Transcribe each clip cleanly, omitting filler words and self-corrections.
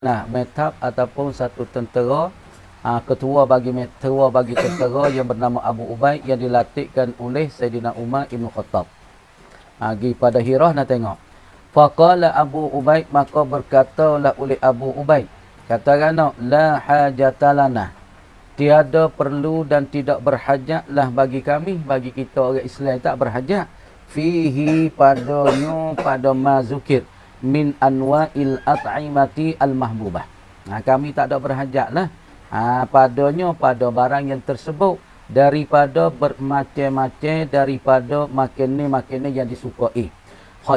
Nah, Methab ataupun satu tentera, ketua bagi tentera yang bernama Abu Ubaid yang dilatihkan oleh Sayyidina Umar Ibn Khattab. Pergi pada Hirah nak tengok. Faqala Abu Ubaid, maka berkatalah oleh Abu Ubaid, katakanlah, la hajatalana, tiada perlu dan tidak berhajatlah bagi kami, bagi kita orang Islam tak berhajat, fihi padanya pada mazukir min anwa'il at'imati al-mahbubah. Kami tak ada berhajatlah padanya pada barang yang tersebut daripada bermacam-macam daripada makanan-makanan yang disukai,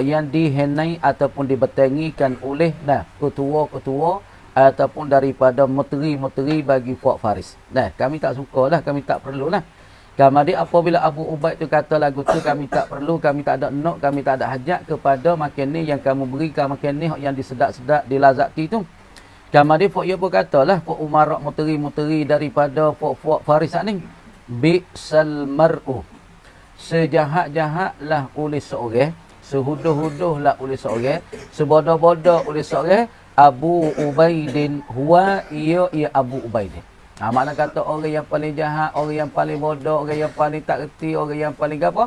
yang dihenai ataupun dibetengikan oleh ketua-ketua ataupun daripada menteri-menteri bagi Puak Faris. Kami tak sukalah, kami tak perlulah. Kemudian apabila Abu Ubaid tu kata lagu tu, kami tak perlu, kami tak ada nak, kami tak ada hajat kepada makanan yang kamu berikan, makanan yang disedak-sedak, dilazati tu. Kemudian Puak ia pun katalah, Puak Umarak menteri-menteri daripada Puak Faris ni, bi'sal mar'u, sejahat-jahatlah oleh seorang, sehuduh-huduhlah oleh seorang, sebodoh-bodoh oleh seorang, Abu Ubaidin huwa ia Abu Ubaidin. Makna kata orang yang paling jahat, orang yang paling bodoh, orang yang paling tak reti, orang yang paling apa?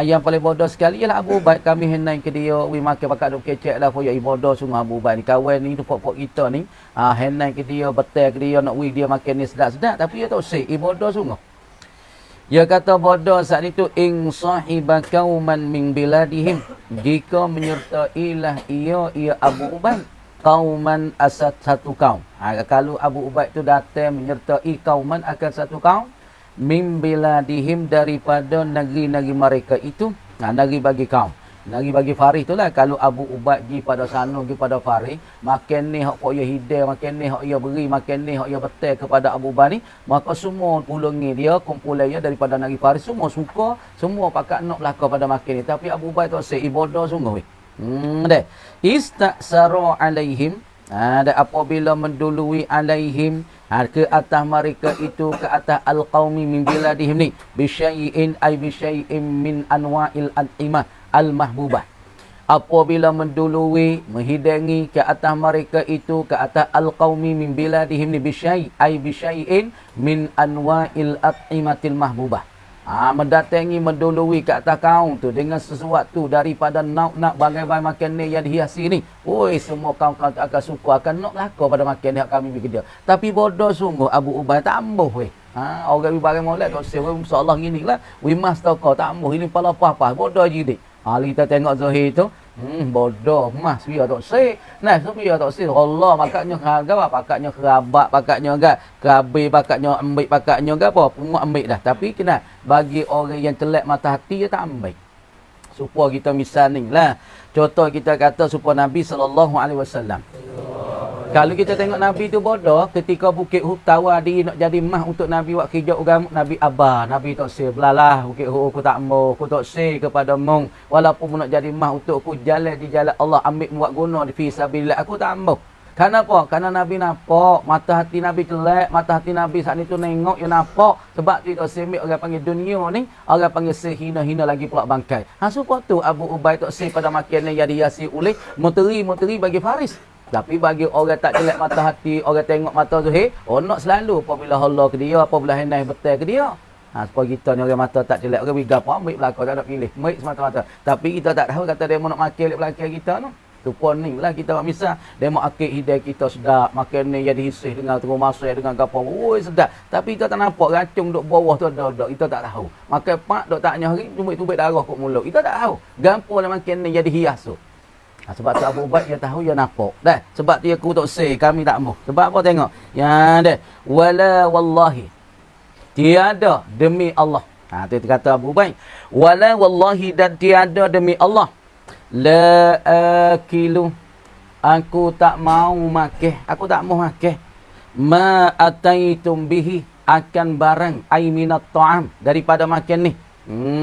Yang paling bodoh sekali ialah Abu Ubaid. Kami henai ke dia, we makan pakat duk kecek lah, foya bodoh sungguh Abu Ubaid ni. Kawan ni pok-pok kita ni, henai ke dia, betul ke dia, nak we dia makan ni sedap-sedap, tapi dia tak usik, bodoh sungguh. Dia kata bodoh saat itu, in sahiba qauman min biladihim, jika menyertailah ia Abu Ubaid qauman asad satu kaum. Kalau Abu Ubaid tu datang menyertai kauman akan satu kaum min biladihim daripada negeri-negeri mereka itu, negeri bagi kaum, negeri bagi Faris itulah. Kalau Abu Ubaid pergi pada sana, pergi pada Faris, makan ni hak pok ia hidayah, makan ni hak ia beri, makan ni hak ia betul kepada Abu Ubaid ni, maka semua pulungi dia, kumpulan dia daripada negeri Faris, semua suka, semua pakat nak belaka pada makan ni. Tapi Abu Ubaid tu asyik ibadah sungguh weh. Istaksaru alaihim, apabila mendului alaihim, ke atas mereka itu, ke atas al-qaumi min biladihim ni, bisyai'in ay bisyai'in min anwa'il at'imah al-mahbubah. Apabila mendului, menghidangi ke atas mereka itu, ke atas al-qaumi min biladihim ni, bisyai' ay bisyai'in min anwa'il at'imatil mahbubah. Mendatangi, mendului ke atas kaum tu dengan sesuatu daripada nak bagai-bagai makan ni yang dihiasi ni. Oi, semua kaum-kaum akan suka, akan nak belaka pada makan ni kami bikin dia. Tapi bodoh sungguh Abu Ubaid, tak ambuh weh. Orang barang molek tak usah, insya-Allah ginilah. We must tahu tak ambuh ini pala apa-apa, bodoh jidik. Kita tengok Zahir tu, bodoh mas dia tak sih. Nah, dia tak sih. Allah pakaknya harga, pakaknya kerabat, pakaknya enggak kerabi, pakaknya ambil, pakaknya enggak apa, semua ambil dah. Tapi kena bagi orang yang telak mata hati dia tak ambil. Supaya kita misal ni lah. Contoh kita kata supaya Nabi SAW. Kalau kita tengok Nabi tu bodoh, ketika Bukit Hud tawar diri nak jadi mah untuk Nabi buat kerja agama, Nabi abah, Nabi tak say, belalah Bukit Hud aku tak mau, aku tak say kepada mong, walaupun nak jadi mah untuk aku jalan di jalan Allah, ambil buat guna di fi sabilillah, aku tak mau. Kenapa? Karena Nabi nampak, mata hati Nabi jelek, mata hati Nabi saat itu nengok, dia nampak. Sebab tu tak semik orang panggil dunia ni, orang panggil sehina-hina lagi pula bangkai. Sebab tu Abu Ubaid tak say pada makian yang dihiasi oleh menteri-menteri bagi Faris. Tapi bagi orang tak jelek mata hati, orang tengok mata Zuhair, nak selalu apabila Allah ke dia, apabila henai betul ke dia. Supaya kita ni orang mata tak jelek, orang biga apa, ambil belakang, tak nak pilih. Baik semata-mata. Tapi kita tak tahu, kata dia mau nak makan belakang kita tu. Tu pun ni lah kita misal, dia mau akid hidayah kita sedap, makan ni jadi hisih dengan terus masuk dengan gapo, oi sedap. Tapi kita tak nampak racun duk bawah tu ada, kita tak tahu. Makan pak duk tak nyari, tumbuk-tumbuk darah kat mulut. Kita tak tahu. Gapo lah makan ni jadi hias tu. Sebab tu Abu Ubaid dia tahu, dia nampak. Dah, sebab dia aku tak say, kami tak mau. Sebab apa tengok? Ya dah. Wala wallahi. Tiada demi Allah. Tu kata Abu Ubaid. Wala wallahi, dan tiada demi Allah. La akilu. Aku tak mau makan. Aku tak mau makan. Ma ataitum bihi, akan barang ai minat ta'am, daripada makan ni.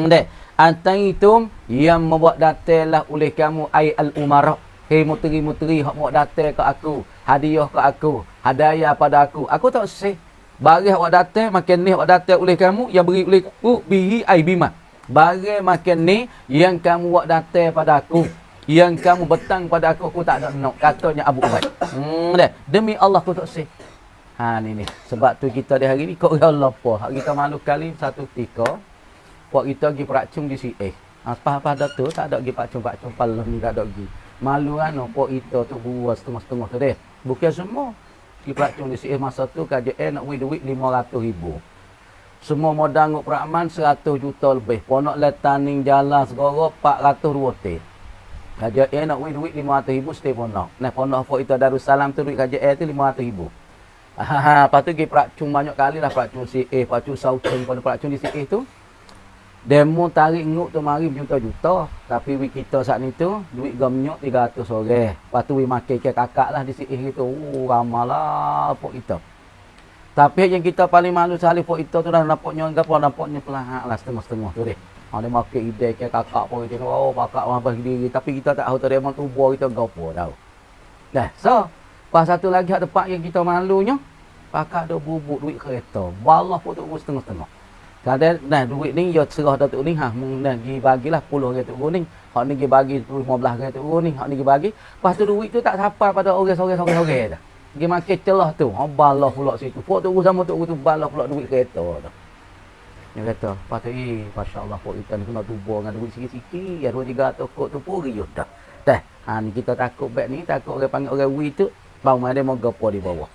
Dah. Ataitum, yang membuat datanglah oleh kamu ai al-umara. Hei menteri-menteri hak mau datang ke aku, hadiah ke aku, hadiah pada aku. Aku tak say. Bagi hak datang makan ni, hak datang oleh kamu, yang beri oleh aku bihi ai bima. Bagi makan ni yang kamu buat datang pada aku. Yang kamu betang pada aku tak ada nak. Katanya Abu Ubaid. Demi Allah aku tak sih. Ni. Sebab tu kita di hari ni kok Allah apa. Kita malu kali satu ketika. Puak kita pergi peracung di CA. Apa-apa dah tu tak ada pergi peracung palah ni tak ada pergi. Malu kan puak kita tu buat setengah-setengah tu deh. Bukan semua. Pergi peracung di CA masa tu KJN nak duit 500,000. Semua modal nguk peraman 100 juta lebih. Ponok letaning jalan segera 400 rupiah. KJN nak duit 500,000 stay ponok. Nah ponok puak kita Darussalam tu duit KJN tu 500,000. Lepas tu pergi peracung banyak kali lah peracung CA, peracung Sauceng pada peracung di CA tu. Demo tarik nguk tu mari berjuta-juta. Tapi wik kita saat ni tu, duit gamnyok 300 orang. Lepas tu wik makin ke kakak lah di CA tu. Ramalah pok kita. Tapi yang kita paling malu sekali pok kita tu dah nampaknya enggak pun nampaknya pelahak lah setengah-setengah tu deh. Dia makin ide ke kakak pun kita. Oh kakak mampas diri. Tapi kita tak tahu tu dia tubuh kita gapo tahu. Dah, so. Pas satu lagi hak tempat yang kita malunya, pakak ada bubuk duit kereta. Balah pun tu setengah-setengah. Kadang duit ni dia serah Datuk ni mung gi bagilah 10 orang Datuk ni. Hak ni gi bagi 15 orang Datuk ni, hak ni gi bagi. Lepas tu duit tu tak sampai pada orang-orang dah. Gi makin celah tu. Balah pula situ. Pok tu sama tu balah pula duit kereta tu. Dia kata, lepas tu masya-Allah pok kita ni kena tubuh dengan duit sikit-sikit, ya 2-3 kok tu pun riuh dah. Dah, ni kita takut back ni, takut orang panggil orang wi tu, bau mana mau gapo di bawah.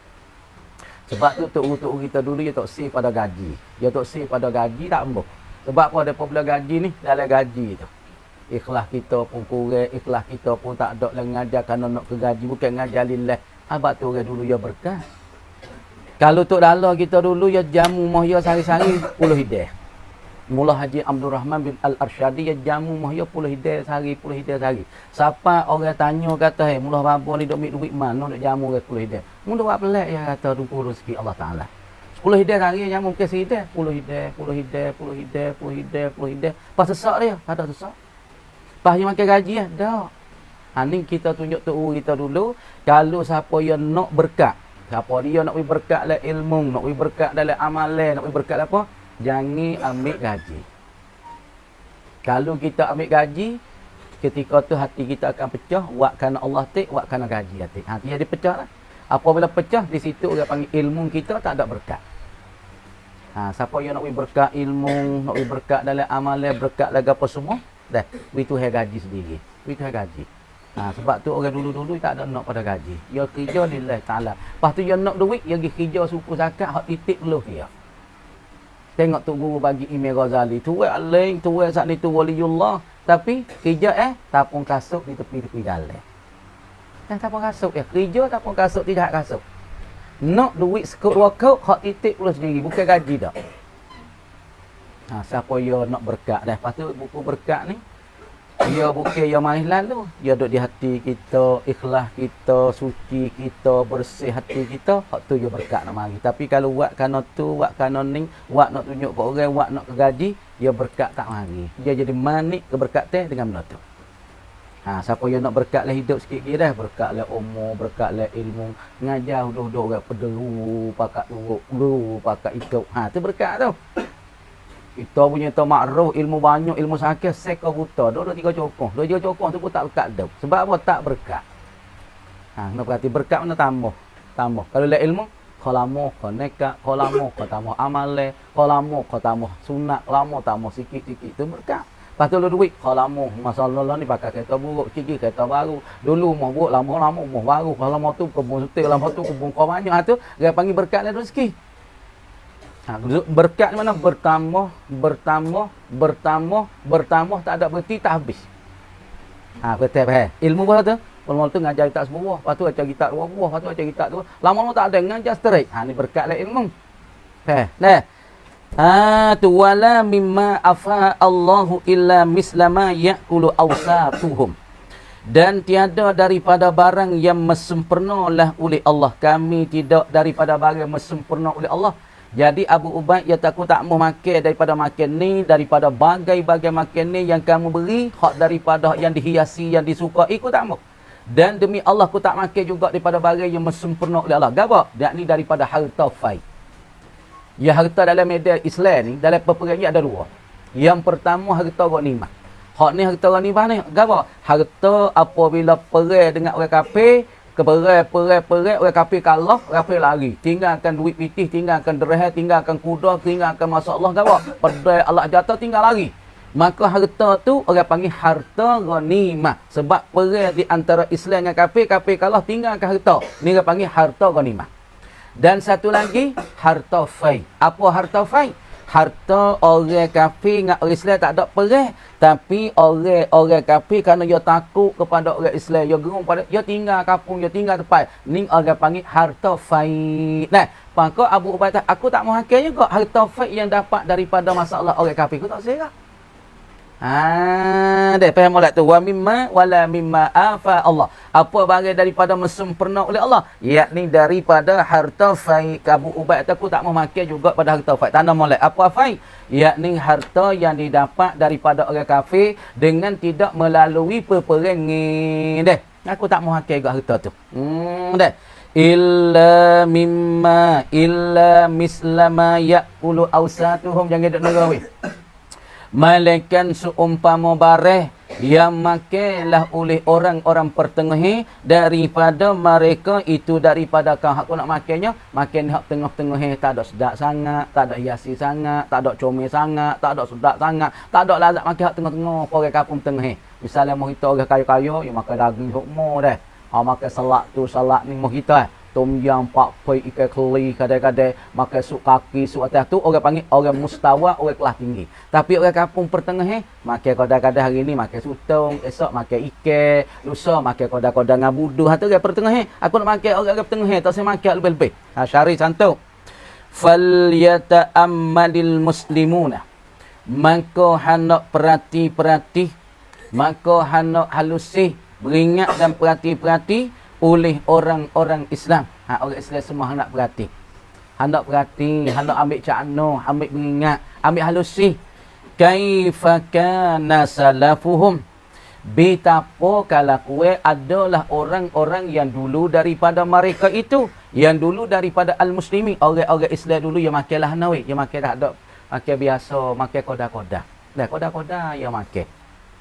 Sebab tu tok kita dulu dia tak save pada gaji. Dia tak save pada gaji tak ambo. Sebab apa ada problem gaji ni dalam gaji tu. Ikhlas kita pun kurang, ikhlas kita pun tak ada lagi ngajar kerana nak ke gaji bukan ngajar lillah. Abang tu orang dulu dia berkah. Kalau tok dala kita dulu ya jamu mahya sehari-hari 10 hidayah. Mula Haji Abdul Rahman bin Al-Arsyadi ya jamu mahya 10 hidayah sehari, 10 hidayah sehari. Siapa orang tanya kata, "Mula bapa ni duk duit mana nak jamu 10 hidayah?" Mula buat pelik ya kata ruku rezeki Allah Taala. 10 hidayah sehari jamu ke hidayah, 10 hidayah, 10 hidayah, 10 hidayah, 10 hidayah, 10 hidayah. Pas sesak dia, tak ada sesak. Pas dia makan gaji ya, dah. Ni kita tunjuk tu kita dulu, kalau siapa yang nak berkat, siapa dia nak berkat dalam ilmu, nak berkat dalam amalan, nak berkat apa? Jangan ambil gaji. Kalau kita ambil gaji, ketika tu hati kita akan pecah. Wak kerana Allah tik, wak kerana gaji hati. Hati dia pecah lah. Apabila pecah, di situ orang panggil ilmu kita tak ada berkat. Siapa yang nak berkat ilmu, nak berkat dalam amalan, berkat lagi apa semua, dah, itu hai gaji sendiri. Itu hai gaji. Sebab tu orang dulu-dulu tak ada nak pada gaji. Dia kerja lillahi ta'ala. Lepas tu dia nak duit, dia pergi kerja suku zakat, hak titik dulu dia. Tengok tu guru bagi Imam Ghazali. Tuai aling, tuai saat ni tu waliullah. Tapi kerja tapung kasut di tepi-tepi jalan. Tapung kasut kerja tapung kasut tidak kasut. Nak duit sekut dua kau, hak titik pula sendiri. Bukan gaji dah. Siapa yang nak berkat dah. Lepas tu buku berkat ni. Dia bukan yang main lalu. Dia duduk di hati kita, ikhlas kita, suci kita, bersih hati kita. Hak tu dia berkat nak mari. Tapi kalau buat kerana tu, buat kerana ni, buat nak tunjuk ke orang, buat nak ke gaji, dia berkat tak mari. Dia jadi manik keberkatan dengan benda tu. Siapa yang nak berkat lah hidup sikit lagi dah. Berkat lah umur, berkat lah ilmu. Ngajar duduk orang pedelu, pakat turuk, pakat ikut. Tu berkat tu. Kita punya tu makruf, ilmu banyak, ilmu sakit, seka buta. Dua tiga cokong. Dua tiga cokong tu pun tak berkat dah. Sebab apa? Tak berkat. Nak berkati berkat mana tambah. Tambah. Kalau lah ilmu, kalamu, kau nekat, kalamu, kau tambah amal, kalamu, kau tambah sunat, kalamu, tambah sikit-sikit. Itu berkat. Lepas tu duit, kalamu, masalah ni pakai kereta buruk, sikit kereta baru. Dulu mau buruk, lama-lama mau baru. Kalamu tu kebun setil, lama tu kebun kau banyak. Tu, dia panggil berkat lah rezeki. Berkat mana? Bertambah, tak ada berhenti, tak habis. Betul. Ilmu apa tu? Mula tu ngajar kitab sebuah, lepas tu ajar kitab dua buah, lepas tu ajar kitab dua. Lama-lama tak ada, ngajar straight. Ni berkat lah ilmu. Tu wala mimma afa Allahu illa mislama ya'kulu awsatuhum. Dan tiada daripada barang yang mesempurnalah oleh Allah. Kami tidak daripada barang yang mesempurna oleh Allah. Jadi Abu Ubaid ya takut tak mau makan daripada makan ni, daripada bagai-bagai makan ni yang kamu beri, hak daripada yang dihiasi, yang disuka, ikut tak mau. Dan demi Allah aku tak makan juga daripada barang yang mesempurna oleh Allah. Gapa? Dak ni daripada harta fai. Ya harta dalam media Islam ni, dalam peperangan ada dua. Yang pertama harta ghanimah. Hak ni harta ghanimah ni. Gapo? Harta apabila perang dengan orang kafir, perang orang kafir kalah, orang kafir lari. Tinggalkan duit pitih, tinggalkan derah, tinggalkan kuda, tinggalkan masalah gapo? Pedai Allah jatuh tinggal lari. Maka harta tu orang panggil harta ghanimah. Sebab perang di antara Islam dengan kafir, kafir kalah tinggalkan harta. Ni orang panggil harta ghanimah. Dan satu lagi harta fai. Apa harta fai? Harta orang kafir dengan orang Islam tak ada perang, tapi orang kafir kerana dia takut kepada orang Islam, dia gerung pada dia tinggal kampung, dia tinggal tempat, ni orang panggil harta fai. Nah, maka Abu Ubaidah, aku tak mau hakir juga harta fai yang dapat daripada masalah orang kafir, aku tak serah. Dah faham tak tu? Wa mimma wala mimma afa Allah. Apa barang daripada mesempurna oleh Allah, yakni daripada harta fai. Abu Ubaidah aku tak mau makan juga pada harta fai. Tanda molek. Apa fai? Yakni harta yang didapat daripada orang kafir dengan tidak melalui peperangan. Dah. Aku tak mau makan juga harta tu. Dah. Illa mimma illa mislama ya'kulu awsatuhum. Jangan duk negara weh. Malaikan seumpama bareh yang makanlah oleh orang-orang pertengahi daripada mereka itu, daripada kau aku nak makannya, makan hak tengah-tengah, tak ada sedap sangat, tak ada hiasi sangat, tak ada comel sangat, tak ada sedap sangat, tak ada lazat, makan hak tengah-tengah orang kampung tengah. Misalnya mau kita orang kaya-kaya, yang makan daging hukmo dah. Makan salak tu, salak ni mau kita tom yam, pak poi, ikan keli, kadang-kadang makan sup kaki, sup atas tu orang panggil orang mustawa, orang kelas tinggi. Tapi orang kampung pertengah makan kadang-kadang hari ni makan sutong, esok makan ikan, lusa makan kadang-kadang ngabudu. Ha tu orang pertengah. Aku nak makan orang pertengah, tak saya makan lebih-lebih. Ha syari cantik. Falyata'ammalil muslimuna. Maka hendak perhati-perhati, maka hendak halusi, beringat dan perhati-perhati oleh orang-orang Islam. Orang Islam semua hendak perhati. Hendak perhati, hendak ambil cakno, ambil beringat, ambil halusi. Kaifa kana salafuhum. Betapa kalakuan adalah orang-orang yang dulu daripada mereka itu. Yang dulu daripada al-muslimin. Orang-orang Islam dulu yang makanlah nawi. Yang makan tak ada. Makan biasa, makan koda-koda. Dah koda-koda yang makan.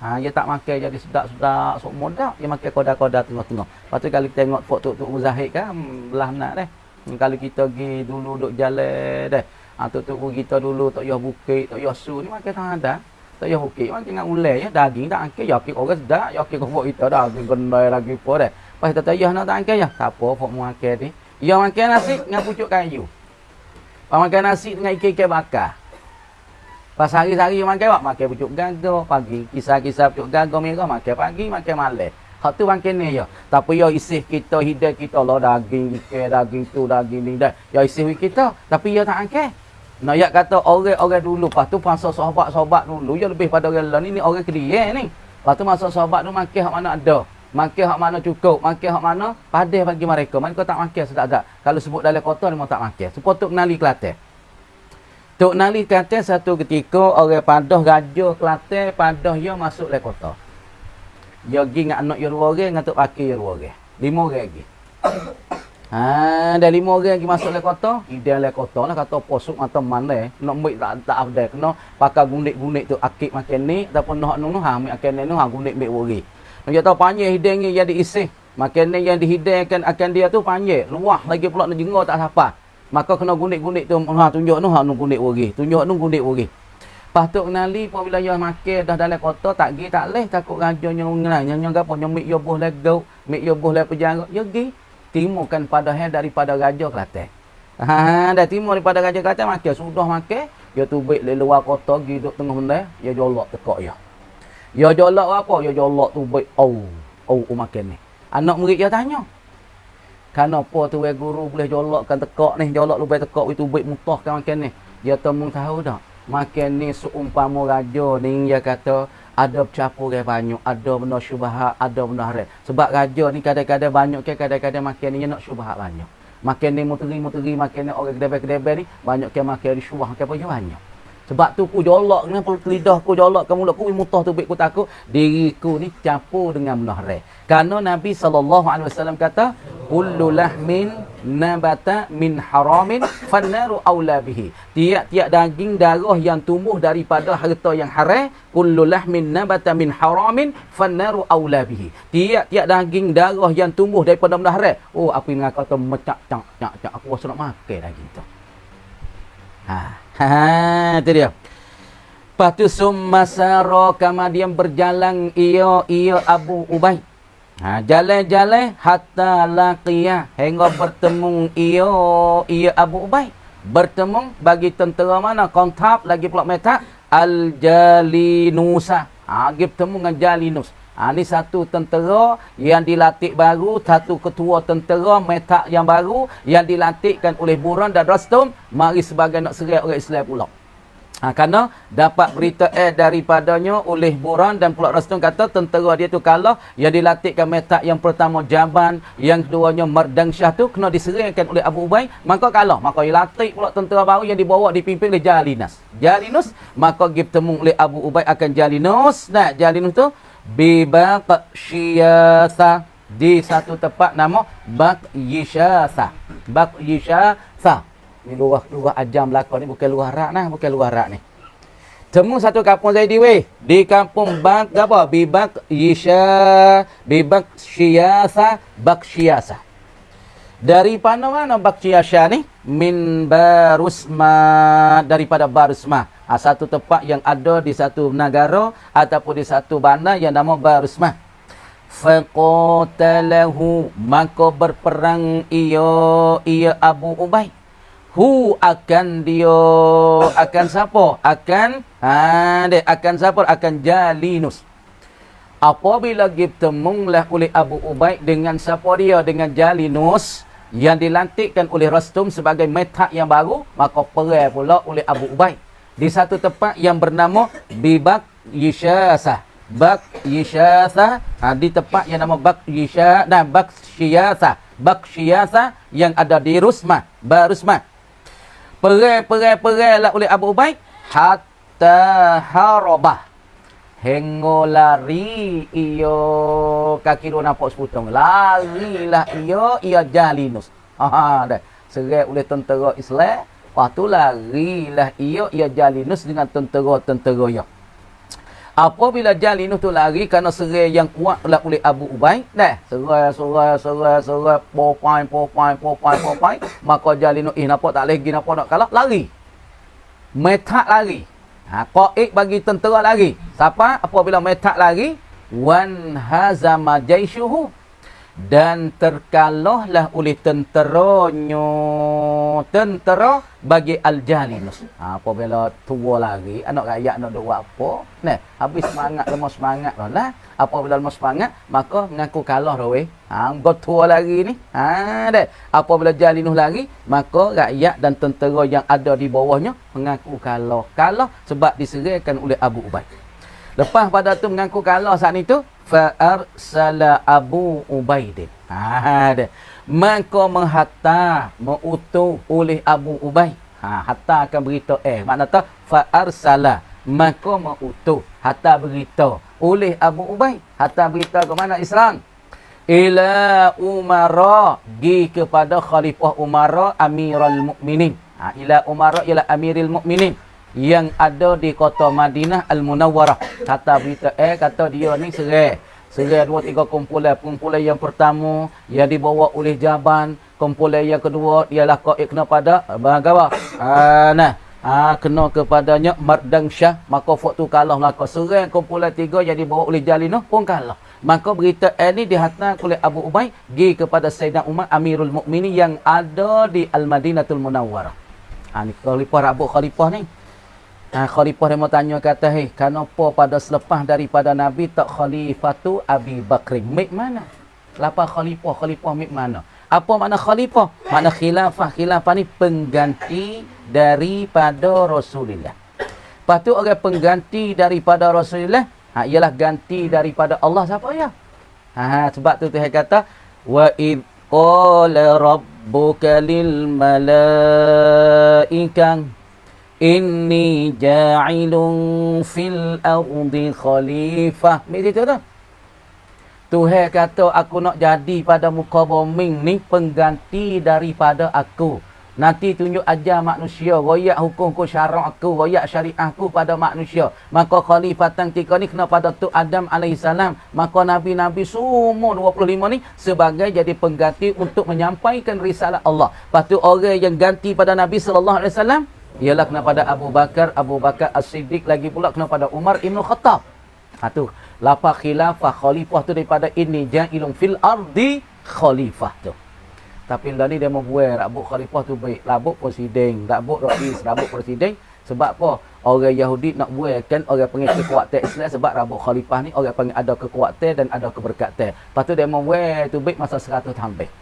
Dia tak makan jadi sedap-sedap sok modak, dia makan koda-koda tengah-tengah. Lepas tu kalau kita tengok Tok Muzahid kan belah nak dah. Kalau kita pergi dulu duk jalan dah. Tok kita dulu tak payah bukit, tak payah su ni makan tak ada. Tak payah bukit makan dengan ulai ya, daging tak angkat, yakin orang sedap, yakin kau kita daging gendai lagi apa dah. Pas kita tak payah nak tak angkat ya. Tak apa pok makan ni. Dia makan nasi dengan pucuk kayu. Makan nasi dengan ikan-ikan bakar. Pas hari-hari makan pucuk gagal pagi, kisah-kisah pucuk gagal merah makan pagi, makan malam. Hak tu makan ni ya. Tapi ya isih kita, hidang kita lah daging ikan, daging tu, daging ni dah. Ya isih kita, tapi ya tak makan. Nak yak kata orang-orang dulu, pas tu masa sahabat-sahabat dulu ya lebih pada orang lain ni orang Kedia ni. Pas tu masa sahabat tu makan hak mana ada. Makan hak mana cukup, makan hak mana padah bagi mereka. Mereka tak makan sedap-sedap. Kalau sebut dalam kota ni mau tak makan. Sepatut kenali Kelantan. Tok Nali kata satu ketika orang padah raja Kelantan padah dia masuk le kota. Dia pergi dengan anak dia 2 orang dengan tok pakil dia 2 orang. 5 orang lagi. Dah 5 orang lagi masuk le kota, ide le kota lah kata posuk atau mana nak ambil tak ada kena pakai gundik-gundik tu akik makan ni ataupun nak nu ambil makan ni gundik ambil wori. Dia tahu panjang hidang ni yang diisi. Makan ni yang dihidangkan akan dia tu panjang, luah lagi pula nak jenguk tak siapa. Maka kena gundik-gundik tu, tunjuk nu gundik wori, tunjuk nu gundik wori. Patut kenali apabila dia makan dah dalam kota tak gi tak leh takut raja nyong gapo nyong mik yo boh legau, mik yo boh le penjara. Yo gi timukan padahal daripada raja Kelantan. Dah timur daripada raja Kelantan makan sudah makan, dia tubik le luar kota gi duk tengah hundai, dia jolok tekak dia. Dia jolok apa? Dia jolok tubik makan ni. Anak murid dia tanya, kenapa tu guru boleh jolokkan tekak ni, jolok lebih tekak itu baik mutahkan makan ni. Dia temu tahu tak? Makan ni seumpama raja ni dia kata ada campur banyak, ada benda syubhat, ada benda haram. Sebab raja ni kadang-kadang banyak ke kadang-kadang makan ni nak syubhat banyak. Makan ni muteri-muteri makan ni orang kedai-kedai ni banyak ke makan syubhat ke apa banyak. Sebab tu ku jolok kenapa lidah ku jolok ke mulut ku mutah tu baik ku takut diriku ni campur dengan benda haram. Kerana Nabi SAW kata kullu lahmin nabata min haramin fannaru aula bihi. Tiap-tiap daging darah yang tumbuh daripada harta yang haram, kullu lahmin nabata min haramin fannaru aula bihi. Tiap-tiap daging darah yang tumbuh daripada benda haram, oh api neraka tu mecak-cak, aku rasa nak makan daging tu. Itu dia. Lepas tu summa sara, kemudian berjalan ia Abu Ubay. Jalan-jalan hatta laqiya, hingga bertemu ia Abu Ubay. Bertemu bagi tentera mana? Kontab lagi pula metak Al-Jalinusa. Dia bertemu dengan Jalinus. Ni satu tentera yang dilatih baru, satu ketua tentera metak yang baru yang dilatihkan oleh Buran dan Rastum, mari sebagai nak serai orang Islam pula. Kerana dapat berita daripadanya oleh Buran dan pula Rastum kata tentera dia tu kalah, yang dilatihkan metak yang pertama Jaban, yang keduanya Mardangsyah tu kena diseraikan oleh Abu Ubay, maka kalah. Maka dia latih pula tentera baru yang dibawa dipimpin oleh Jalinus, maka dia bertemu oleh Abu Ubay akan Jalinus. Nah, Jalinus tu Baqyisasa, di satu tempat nama Baqyisasa. Ni luah ajam belakang ni, bukan luah Arab nah, bukan luah Arab ni. Temu satu kampung Zaidi weh, di kampung Baqyisasa. Dari mana Baqyisasa ni? Min Barusma, daripada Barusma. Satu tempat yang ada di satu negara ataupun di satu bandar yang nama Barusma. Faqatalahu, maka berperang ia Abu Ubay. Akan siapa? Akan siapa? Akan Jalinus. Apabila bertemulah oleh Abu Ubay dengan siapa dia? Dengan Jalinus yang dilantikkan oleh Rastum sebagai metak yang baru, maka perang pula oleh Abu Ubay di satu tempat yang bernama Baqyisasa. Di tempat yang nama Baqyisasa yang ada di Barusma. Perang lah oleh Abu Ubay hatta harabah, hingga lari kaki dua nampak seputong, larilah ia Jalinus. Dah serai oleh tentera Islam. Lepas tu larilah ia Jalinus dengan tentera yang. Apabila Jalinus tu lari kerana serai yang kuat lah oleh Abu Ubay, serai popai, maka Jalinus nampak tak lagi, nampak nak kalah, lari. Metak lari. Qaid bagi tentera lari. Siapa? Apabila metak lari, wan hazama jaishuhu, dan terkalahlah oleh tentera bagi Al-Jalinus. Apabila tua lagi, anak rakyat nak buat apa? Habis lemah semangat lah. Apabila lemah semangat, maka mengaku kalah dah weh. Tua lagi ni. Apabila Jalinus lagi, maka rakyat dan tentera yang ada di bawahnya mengaku kalah. Kalah sebab diseraikan oleh Abu Ubay. Lepas pada tu mengaku kalah saat itu, fa'arsala Abu Ubaidin. Maka mengutus oleh Abu Ubay. Hatta akan berita makna tu fa'arsala, maka mengutus, hatta berita oleh Abu Ubay. Hatta berita ke mana Islam? Ila Umara, gi kepada Khalifah Umara Amirul Mukminin. Ila Umara ila Amirul Mukminin yang ada di kota Madinah Al-Munawwarah. Kata berita kata dia ni serai 2-3 kumpulan yang pertama yang dibawa oleh Jaban, kumpulan yang kedua ialah qaid kena pada bagawa kena kepadanya Mardangsyah, maka waktu kalah maka serai kumpulan 3 yang dibawa oleh Jalinus pun kalah. Maka berita ini dihantar oleh Abu Ubay pergi kepada Sayyidina Umar Amirul Mukminin yang ada di Al-Madinatul Munawwarah. Ni khalifah ni. Khalifah dia mau tanya kata, kenapa pada selepas daripada Nabi tak khalifah tu Abi Bakr? Mik mana? Lapa khalifah mik mana? Apa makna khalifah? Makna khilafah. Khilafah ni pengganti daripada Rasulullah. Lepas tu orang pengganti daripada Rasulullah, ialah ganti daripada Allah siapa ya? Sebab tu Tuhan kata, wa id qala rabbuka lil malaikah inni ja'ilun fil ardi khalifah. Begitu tu. Tuhan kata aku nak jadi pada muka bumi ni pengganti daripada aku. Nanti tunjuk ajar manusia, royak hukum syarak aku, royak syariah aku pada manusia. Maka khalifatan tiga ni kena pada tu Adam alaihissalam. Maka nabi-nabi semua 25 ni sebagai jadi pengganti untuk menyampaikan risalah Allah. Lepas tu orang yang ganti pada Nabi sallallahu alaihi wasallam ialah kena pada Abu Bakar As-Siddiq, lagi pula kena pada Umar Ibn Khattab. Tu lapa khilafah khalifah tu daripada ini ja'ilun fil ardi khalifah tu. Tapi lah ni dia mau buat rabuk khalifah tu baik, rabuk presiden, rabuk rais, rabuk presiden. Sebab apa? Orang Yahudi nak buat kan orang panggil kekuatan Islam, sebab rabuk khalifah ni orang panggil ada kekuatan dan ada keberkatan. Lepas tu dia mau buat tu baik masa 100 tahun baik.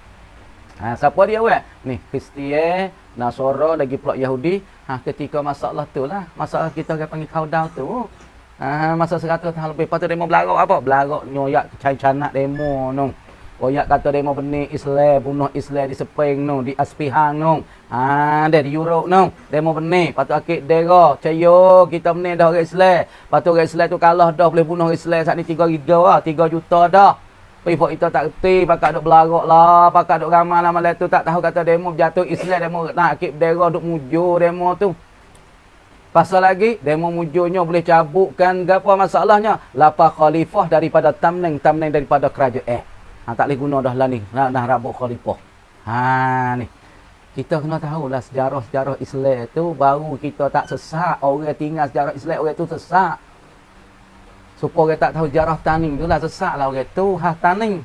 Siapa dia buat? Ni Kristian, Nasara, lagi pula Yahudi. Ketika masalah tu lah, masalah kita orang panggil countdown tu. Masa 100 tahun lebih. Lepas tu demo belagak apa? Belagak nyoyak canak demo nong. Koyak kata demo benih Islam, bunuh Islam di Sepeng nong, di Aspihan nong. Dia di Europe nong. Demo benih. Lepas tu akik dera, cayo kita benih dah orang Islam. Lepas tu orang Islam tu kalah dah boleh bunuh Islam saat ni 3 juta dah. Pihak itu tak reti, pakat duk belagak lah, pakat duk ramal lah malam tu tak tahu kata demo jatuh Islam, demo nak akik dera duk mujur demo tu. Pasal lagi, demo mujurnya boleh cabutkan apa masalahnya? Lapa khalifah daripada tamneng daripada kerajaan. Tak boleh guna dah lah ni. Nak rabuk khalifah. Ni. Kita kena tahulah sejarah-sejarah Islam tu baru kita tak sesak. Orang tinggal sejarah Islam, orang tu sesak. Supaya orang tak tahu sejarah Taning tu lah sesak lah orang tu. Taning.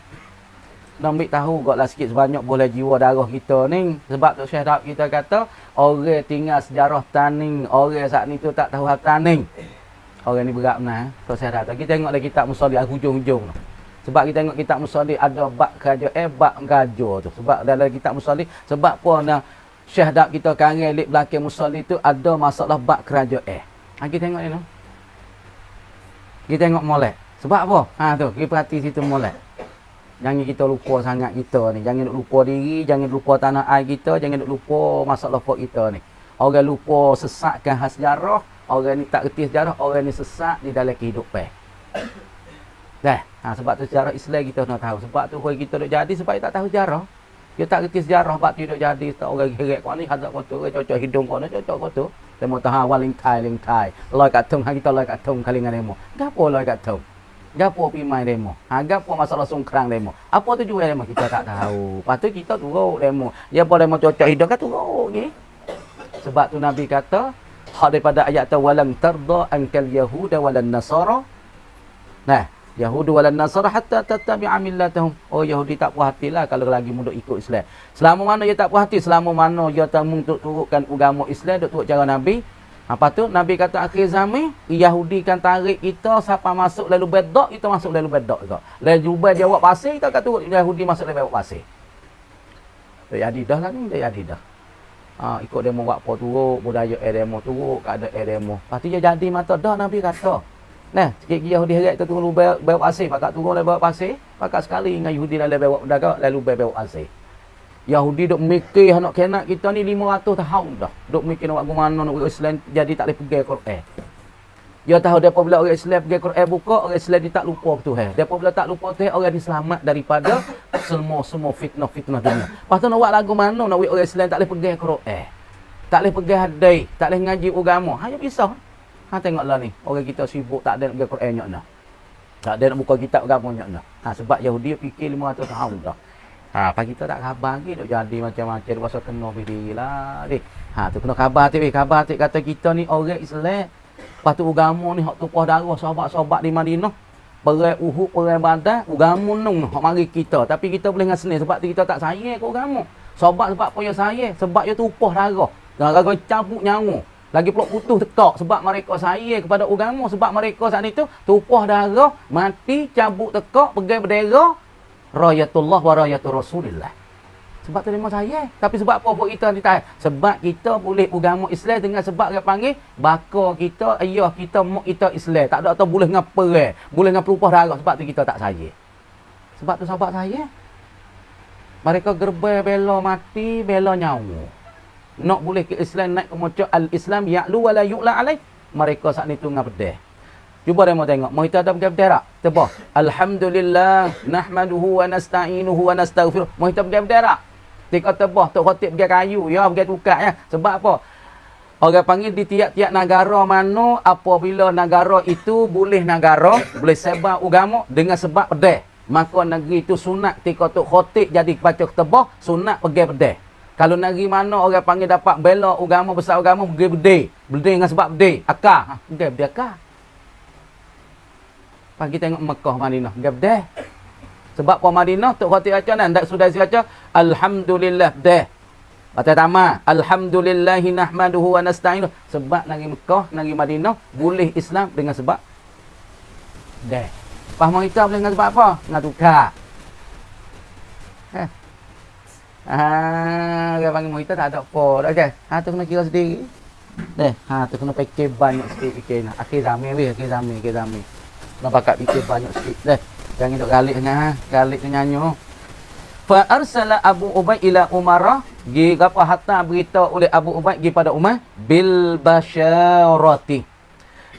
Nak ambil tahu kot lah sikit sebanyak boleh jiwa darah kita ni. Sebab tu Syekh Daud kita kata, orang tinggal sejarah Taning, orang saat ni tu tak tahu Taning. Orang ni berat benar. So Syekh Daud. Kita tengok lagi kitab Musalli hujung-hujung. Sebab kita tengok kitab Musalli ada bab kerajaan, bab raja tu. Sebab dalam kitab Musalli, sebab pun Syekh Daud kita kangen lip belakang Musalli tu ada masalah bab kerajaan. Kita tengok ni no. Kita tengok molek. Sebab apa? Tu, kita perhati situ molek. Jangan kita lupa sangat kita ni. Jangan lupa diri, jangan lupa tanah air kita, jangan lupa masalah fok kita ni. Orang lupa sesatkan khas sejarah, orang ni tak reti sejarah, orang ni sesat di dalam kehidupan. Sebab tu sejarah Islam kita nak tahu. Sebab tu orang kita duk jadi sebab dia tak tahu sejarah. Dia tak reti sejarah, sebab tu duk jadi tak orang geret kau ni hadap kau tu, cocok hidung kau ni, cocok kau tu. Demo tahu awal lingkai. Loi kat tung kita loi kat tung kali dengan demo. Gapo loi kat tung? Gapo pimai demo? Gapo masalah sungkrang demo? Apa tujuan demo kita tak tahu. Lepas tu kita turun demo. Dia boleh demo cocok hidung kan turun ni. Sebab tu Nabi kata, hak daripada ayat tu walan tarda ankal yahuda walan nasara. Yahudi walan Nasara hatta tattabi'a millatahum. Yahudi tak puas hatilah kalau lagi mudah ikut Islam. Selama mana dia tak puas hati, selama mana dia tamu untuk turutkan agama Islam, duk turut cara Nabi. Apa tu? Nabi kata akhir zaman, Yahudi kan tarik kita siapa masuk lalu bedak, kita masuk lalu bedak juga. Lalu jubah dia buat pasir, kita kata turut Yahudi masuk lalu buat pasir. Dia jadi dah lah ni, dia jadi dah. Ikut demo buat apa turut, budaya demo turut, keadaan demo. Lepas tu dia jadi mata dah Nabi kata. Sikit Yahudi heret tu turun bawa pasir, pakat turun lalu bawa pasir, pakat sekali dengan Yahudi lalu bawa dagang, lalu bawa pasir. Yahudi duk mikir anak kenak kita ni 500 tahun dah. Duk mikir nak buat mana nak Islam jadi tak boleh pergi Quran. Dia tahu depa bila orang Islam pergi Quran buka, orang Islam dia tak lupa Tuhan. Depa bila tak lupa Tuhan, orang diselamat daripada semua fitnah dunia. Lepas tu nak buat lagu mana nak orang Islam tak boleh pergi Quran. Tak boleh pergi hadis, tak boleh ngaji agama. Hanya pisah. Tengoklah ni, orang kita sibuk tak ada nak pergi Quran nyok nah. Tak ada nak buka kitab agama nyok nah. Sebab Yahudi fikir 500 tahun dah. Apa kita tak khabar lagi duk jadi macam-macam pasal kena bila ni. Tu kena khabar hati kata kita ni orang Islam. Lepas tu agama ni hak tumpah darah sahabat-sahabat di Madinah. Perang Uhud, perang Badar, agama nung hak mari kita. Tapi kita boleh ngasne sebab tu kita tak sayang ke agama. Sahabat sebab apa dia sayang? Sebab dia tumpah darah. Darah cabut nyawa. Lagi pula putus tekak sebab mereka sayang kepada agama, sebab mereka saat itu tumpah darah, mati, cabut tekak, pegang bendera rayatullah wa rayatul rasulillah. Sebab tu memang sayang. Tapi sebab apa kita ditahan? Sebab kita boleh agama Islam dengan sebab dia panggil baka kita, ayah kita, mak kita Islam. Tak ada atau boleh dengan perang, boleh dengan pelumpah darah, sebab tu kita tak sayang. Sebab tu sahabat sayang. Mereka gerbai bela mati, bela nyawa. Nak boleh ke Islam naik ke muncak al-Islam ya'lu wa la yu'la alaih. Mereka saat ni tu ngah pedih. Cuba demo tengok. Mau kita ada betul tak? Tebah. Alhamdulillah nahmaduhu wa nasta'inuhu wa nastaghfiruh. Mau kita betul tak? Tika tebah tok khotib pergi kayu ya, pergi tukar ya. Sebab apa? Orang panggil di tiap-tiap negara mana apabila negara itu boleh sebar agama dengan sebab pedih. Maka negeri itu sunat tika tok khotib jadi baca tebah, sunat pergi pedih. Kalau negeri mana orang panggil dapat bela agama besar agama pergi pedih. Pedih dengan sebab pedih. Akar. Pergi pedih akar. Pagi tengok Mekah Madinah gabdah. Sebab apa Madinah tok khotib baca nan dak sudah baca alhamdulillah dah. Baca tama alhamdulillahi nahmaduhu wa nasta'inuh. Sebab negeri Mekah, negeri Madinah boleh Islam dengan sebab dah. Faham kita boleh dengan sebab apa? Nak tukar. Dia panggil kita tak ada apa dah ke. Tu kena kira sendiri. Tu kena fikir banyak sikit fikir nak. Akhir zaman. Nak pakat fikir banyak sikit. Jangan duk galik nyanyo. Fa arsala Abu Ubaid ila Umar, gi apa hatta berita oleh Abu Ubaid gi pada Umar bil basyarati.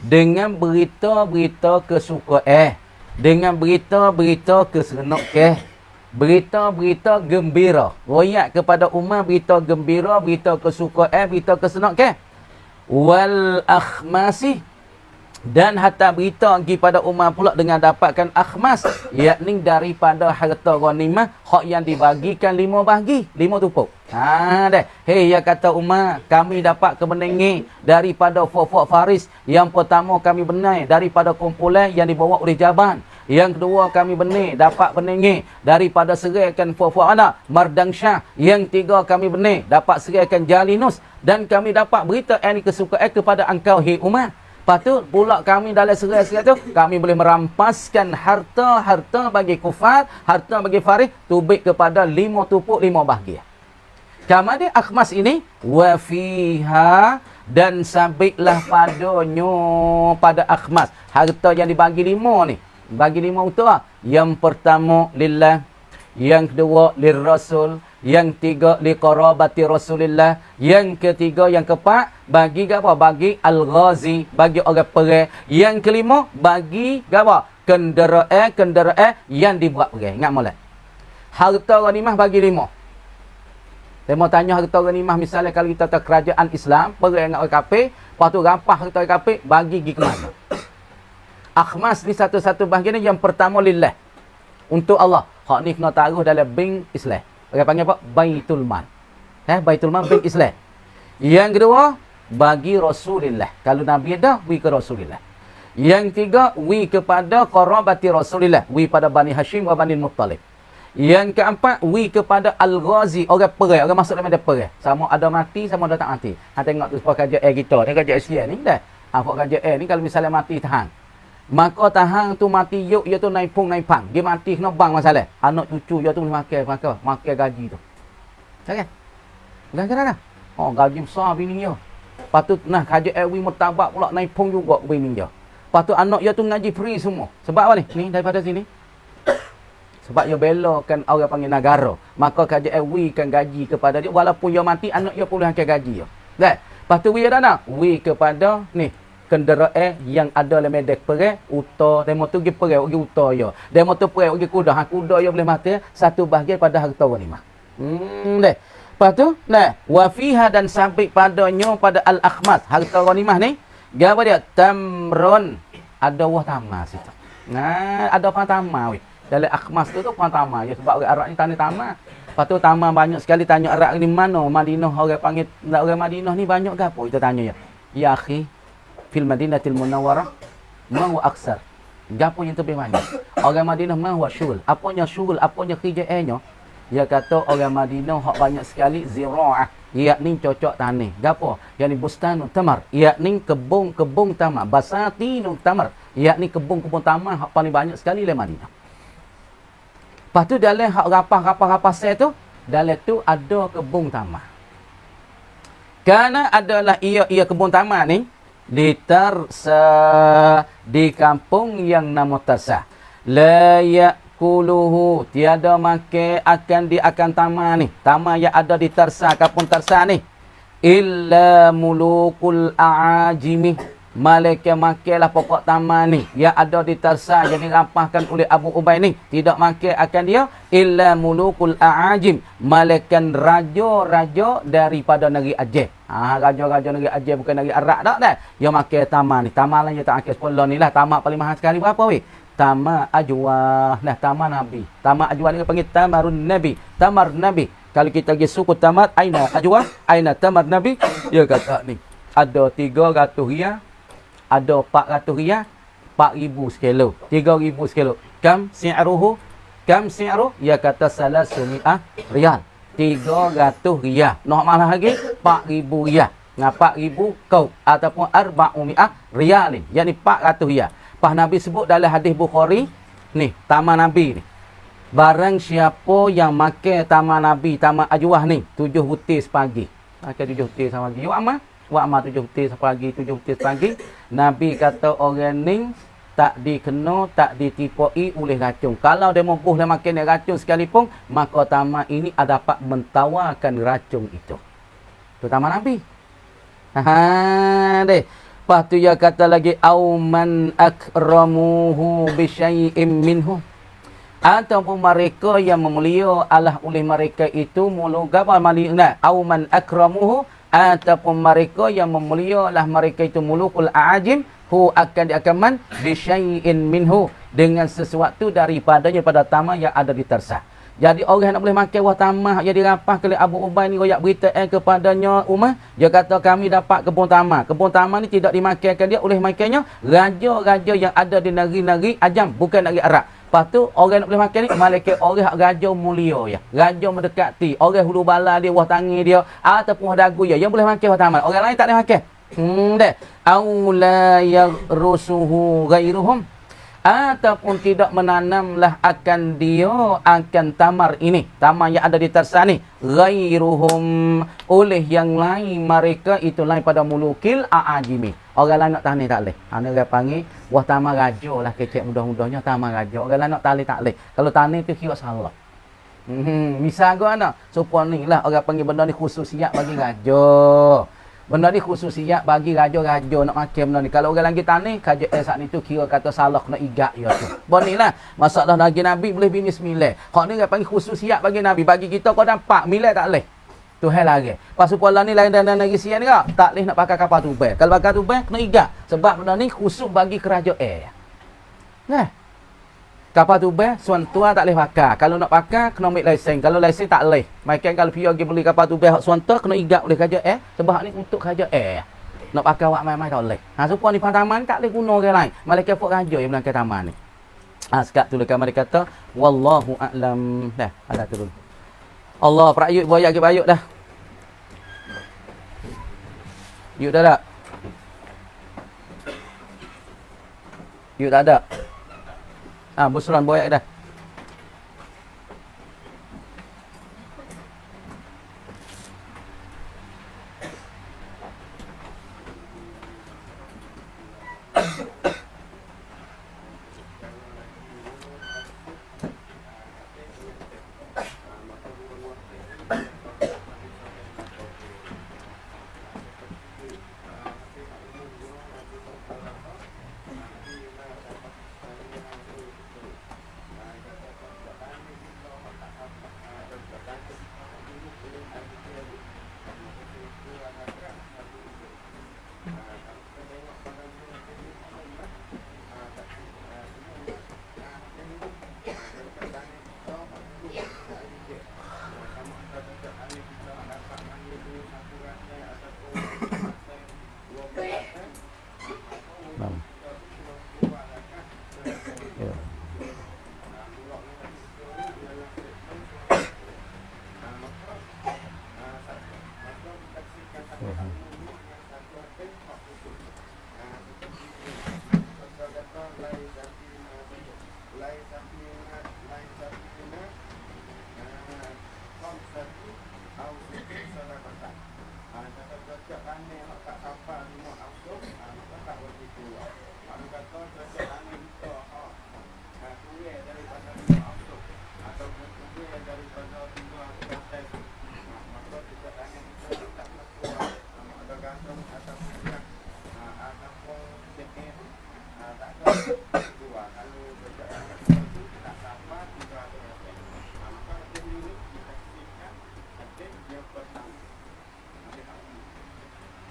Dengan berita-berita kesukaan, dengan berita-berita kesenok berita-berita gembira. Royak kepada Umar berita gembira, berita kesukaan, berita kesenok wal akhmasi, dan hatta berita kepada Umar pula dengan dapatkan akhmas, yakni daripada harta ghanimah hak yang dibagikan 5 bahagi, 5 tupuk. Hei ya kata Umar, kami dapat kemenangan daripada Fawq Faris. Yang pertama kami benar daripada kumpulan yang dibawa oleh Jaban. Yang kedua kami dapat benengi daripada seraikan Fuana Mardang Shah. Yang tiga kami dapat seraikan Jalinus. Dan kami dapat berita ini kesukaan kepada engkau hei Umar. Lepas tu pula kami dalam serai-serai tu kami boleh merampaskan harta bagi kufar, harta bagi Faris tubik kepada 5 tupuk 5 bahagi. Kemudian akhmas ini wa fiha, dan sabitlah padanya pada akhmas harta yang dibagi 5 ni. Bagi 5 utara. Yang pertama lillah, yang kedua lirrasul, yang tiga liqarabati Rasulillah, yang ketiga yang keempat bagi apa? Bagi al-ghazi, bagi orang perang. Yang kelima bagi apa? Kenderaan yang dibuat perang. Ingat molek. Harta ghanimah bagi 5. Saya mau tanya harta ghanimah misalnya kalau kita tak kerajaan Islam perang dengan orang kafir, lepas tu rampah harta orang kafir bagi pergi ke mana? Akhmas ni satu-satu bahagian yang pertama lillah. Untuk Allah. Hak ni kena taruh dalam bank Islam. Orang panggil apa? Baitul Mal. Baitul Mal bank Islam. Yang kedua, bagi Rasulullah. Kalau Nabi ada, wi ke Rasulullah. Yang tiga, wi kepada qarabati Rasulullah. Wi pada Bani Hashim wa Bani Muttalib. Yang keempat, wi kepada Al-Ghazi. Orang perang. Orang masuk dalam perang. Sama ada mati, sama ada tak mati. Tengok tu sebab kajian kita. Ni kajian Asia ni dah. Sebab kajian ni kalau misalnya mati tahan. Maka tahan tu mati yuk, ia tu naik pang. Dia mati kena bang masalah. Anak cucu ia tu boleh makan gaji tu. Kan? Kadang-kadang. Gaji besar bini dia. Lepas tu kaji Ewi mertabak pula naik pung juga bini dia. Lepas tu anak ia tu ngaji free semua. Sebab apa ni? Ni daripada sini. Sebab ia belakan orang panggil negara. Maka kaji Ewi kan gaji kepada dia. Walaupun ia mati, anak ia boleh makan gaji dia. Kan? Lepas tu wi ada nak? Wi kepada ni. Kenderaan yang ada dalam medan perang, uta, demo tu pergi perang, pergi uta ya. Demo tu perang, pergi kuda. Kuda ya boleh mati, satu bahagian pada harta ghanimah. Lepas tu, wa fiha, dan sampai padanya pada al-akhmas, harta ghanimah ni, apa dia? Tamron. Ada wah tamar situ. Ada apa tamar weh. Dalam akhmas tu apa tamar. Ya, sebab orang Arab ni tanya tamar. Lepas tu tamar banyak sekali tanya Arab ni mana? Madinah orang panggil, orang Madinah ni banyak ke apa? Kita tanya ya. Ya akhi, fil Madinatil Munawwarah ma huwa aksar. Gapo yang lebih banyak? Orang Madinah ma huwa syughul. Apanya syughul, apanya kerjaannya? Dia kata orang Madinah hak banyak sekali ziraah, yakni cocok tanah. Gapo? Yani bustanu tamar, yakni kebun tamar. Basatinu tamar, yakni kebun tamar hak paling banyak sekali di Madinah. Lepas tu dalam hak rapah saya tu, dalam tu ada kebun tamar. Karena adalah ia kebun tamar ni di Tarsa, di kampung yang nama Tarsa. La yakuluhu, tiada makan akan tamar ni. Tamar yang ada di Tarsa, kampung Tarsa ni. Illa mulukul a'ajimi, Malaikat makanlah pokok taman ni yang ada di Tarsa yang dirampahkan oleh Abu Ubay ni. Tidak makan akan dia illa mulukul a'ajim, malaikat raja-raja daripada negeri Aceh. Raja-raja negeri Aceh bukan negeri Arab dak dah. Yang makan taman ni. Taman lain yang tak makan sekolah ni lah. Taman paling mahal sekali berapa weh? Taman Ajwa. Nah, taman Nabi. Taman Ajwa ni panggil Tamarun Nabi. Tamar Nabi. Kalau kita pergi suku Tamar, aina Ajwa, aina Tamar Nabi, dia kata ni. Ada 300 riyal, ada 400 riyal, 4,000 sekilo, 3,000 sekilo. Kam si'ruhu? Kam si'ruh? Dia kata salah sumi'ah riyal. 300 riyal. Nak malah lagi 4,000 riyal. Nah, 4,000 kau ataupun 400 riyal ni. Yang ni 400 riyal. Pas Nabi sebut dalam hadis Bukhari, ni taman Nabi ni. Barang siapa yang makan taman Nabi, taman Ajwah ni, 7 butir sepagi. Makan 7 butir sepagi. Wak amal 7 butir sepagi, 7 butir sepagi. Nabi kata orang ni tak dikena, tak ditipoi oleh racun. Kalau dia membuh dan makan racun sekalipun, maka taman ini dapat mentawarkan racun itu. Itu taman Nabi. Deh. Lepas tu dia kata lagi, auman akramuhu bisyai'im minhu. Ataupun mereka yang memulia Allah oleh mereka itu mulugaba malina auman akramuhu, ataupun mereka yang memulia Allah mereka itu mulukul a'ajim, hu akan diakaman bisyai'in minhu, dengan sesuatu daripadanya pada taman yang ada di Tarsa. Jadi orang nak boleh makan buah tamah yang dirampah oleh Abu Ubay ni, royak berita kepadanya Umar, dia kata kami dapat kebun tamah. Kebun tamah ni tidak dimakankan dia oleh makannya raja-raja yang ada di negeri-negeri Ajam, bukan negeri Arab. Lepas tu orang nak boleh makan ni malaikat orang raja mulia ya. Raja mendekati, orang hulu bala dia, buah tangi dia ataupun dagu dia yang boleh makan buah tamah. Orang lain tak boleh makan. Dah. Aula yarusuhu ghairuhum, ataupun tidak menanamlah akan dia akan tamar ini, tamar yang ada di Tarsa ni, ghairuhum, oleh yang lain mereka itu lain pada mulukil a'ajimi. Orang lain nak tani tak leh. Ana orang panggil buah tamar raja lah, kecek mudah-mudahnya tamar raja. Orang lain nak tali tak leh. Kalau tani tu kira salah. Misal gua ana, supaya ni lah orang panggil benda ni khususiat bagi raja. Benda ni khususiat bagi raja-raja nak makan benda ni. Kalau orang lagi tani, kaja saat ni tu kira kata salah kena igat ya tu. Benda ni lah. Masalah lagi Nabi boleh bini 9. Hak ni dia panggil khususiat bagi Nabi. Bagi kita kau nampak 9 tak boleh. Tu hal lagi. Pasal pola ni lain dan negeri sian ni tak boleh nak pakai kapal tubel. Kalau pakai tubel kena igat. Sebab benda ni khusus bagi kerajaan. Nah. Kapal tubel suan tua tak boleh pakai. Kalau nak pakai kena ambil lesen. Kalau lesen tak boleh. Macam kalau pergi pergi beli kapal tubel hak suan tua kena igat oleh kerajaan. Sebab ni untuk kerajaan. Nak pakai wak mai-mai tak boleh. Supaya ni taman tak boleh guna orang lain. Malaikat fok raja yang melangkah taman ni. Sekat tu lekan mereka kata wallahu a'lam. Dah, ada turun. Allah perayut boyak ke bayut dah. Yuk dah tak? Yuk tak ada. Busran boyak dah.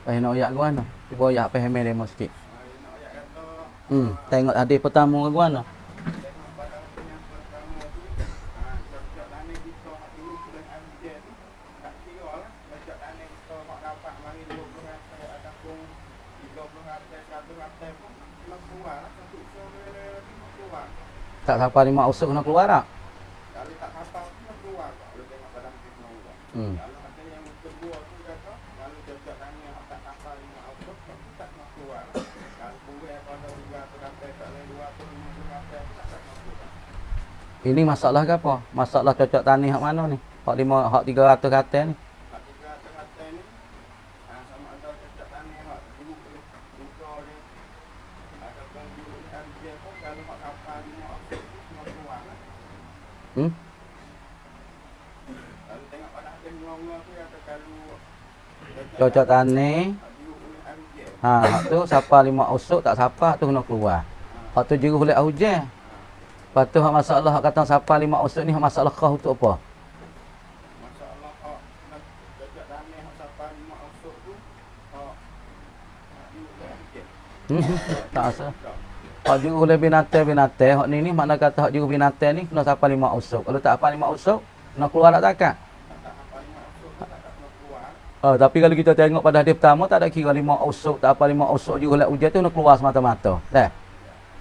nak oyak gua no. Cuba oyak paham demo sikit. Tengok hadis pertama gua no. Tak sampai 5 usuk nak keluar tak? Kalau tak hafal tu nak keluar tak? Kalau tengok dalam fitnah juga. Kalau ada yang kedua tu kata, kalau jejak tanya tak hafal 5 usuk, tak nak keluar. Kalau boleh pada 200 tak lain 250 tak nak keluar. Ini masalah ke apa? Masalah cocok tani hak mana ni? Hak 300 kata ni. Hak 300 kata ni, sama ada cocok tani hak dulu buka ni. Ataupun dulu dia pun kalau hak hafal 5 usuk tu nak keluar. Kalau tengok pada hadis mula-mula tu kata kalau Cocok tani. Hak tu siapa 5 usuk tak siapa tu kena keluar. Hak tu jiru oleh hujan. Lepas tu hak masalah hak kata siapa 5 usuk ni hak masalah kau tu apa? Masalah hak nak cocok tani hak siapa 5 usuk tu hak jiru oleh hujan. Tak asa. Hak jiru oleh binatang, hak ni makna kata hak jiru binatang ni kena siapa 5 usuk. Kalau tak apa 5 usuk, kena keluar tak takkan? Tapi kalau kita tengok pada hadis pertama tak ada kira 5 usuk, tak apa 5 usuk jiru oleh hujan tu nak keluar semata-mata. Dah.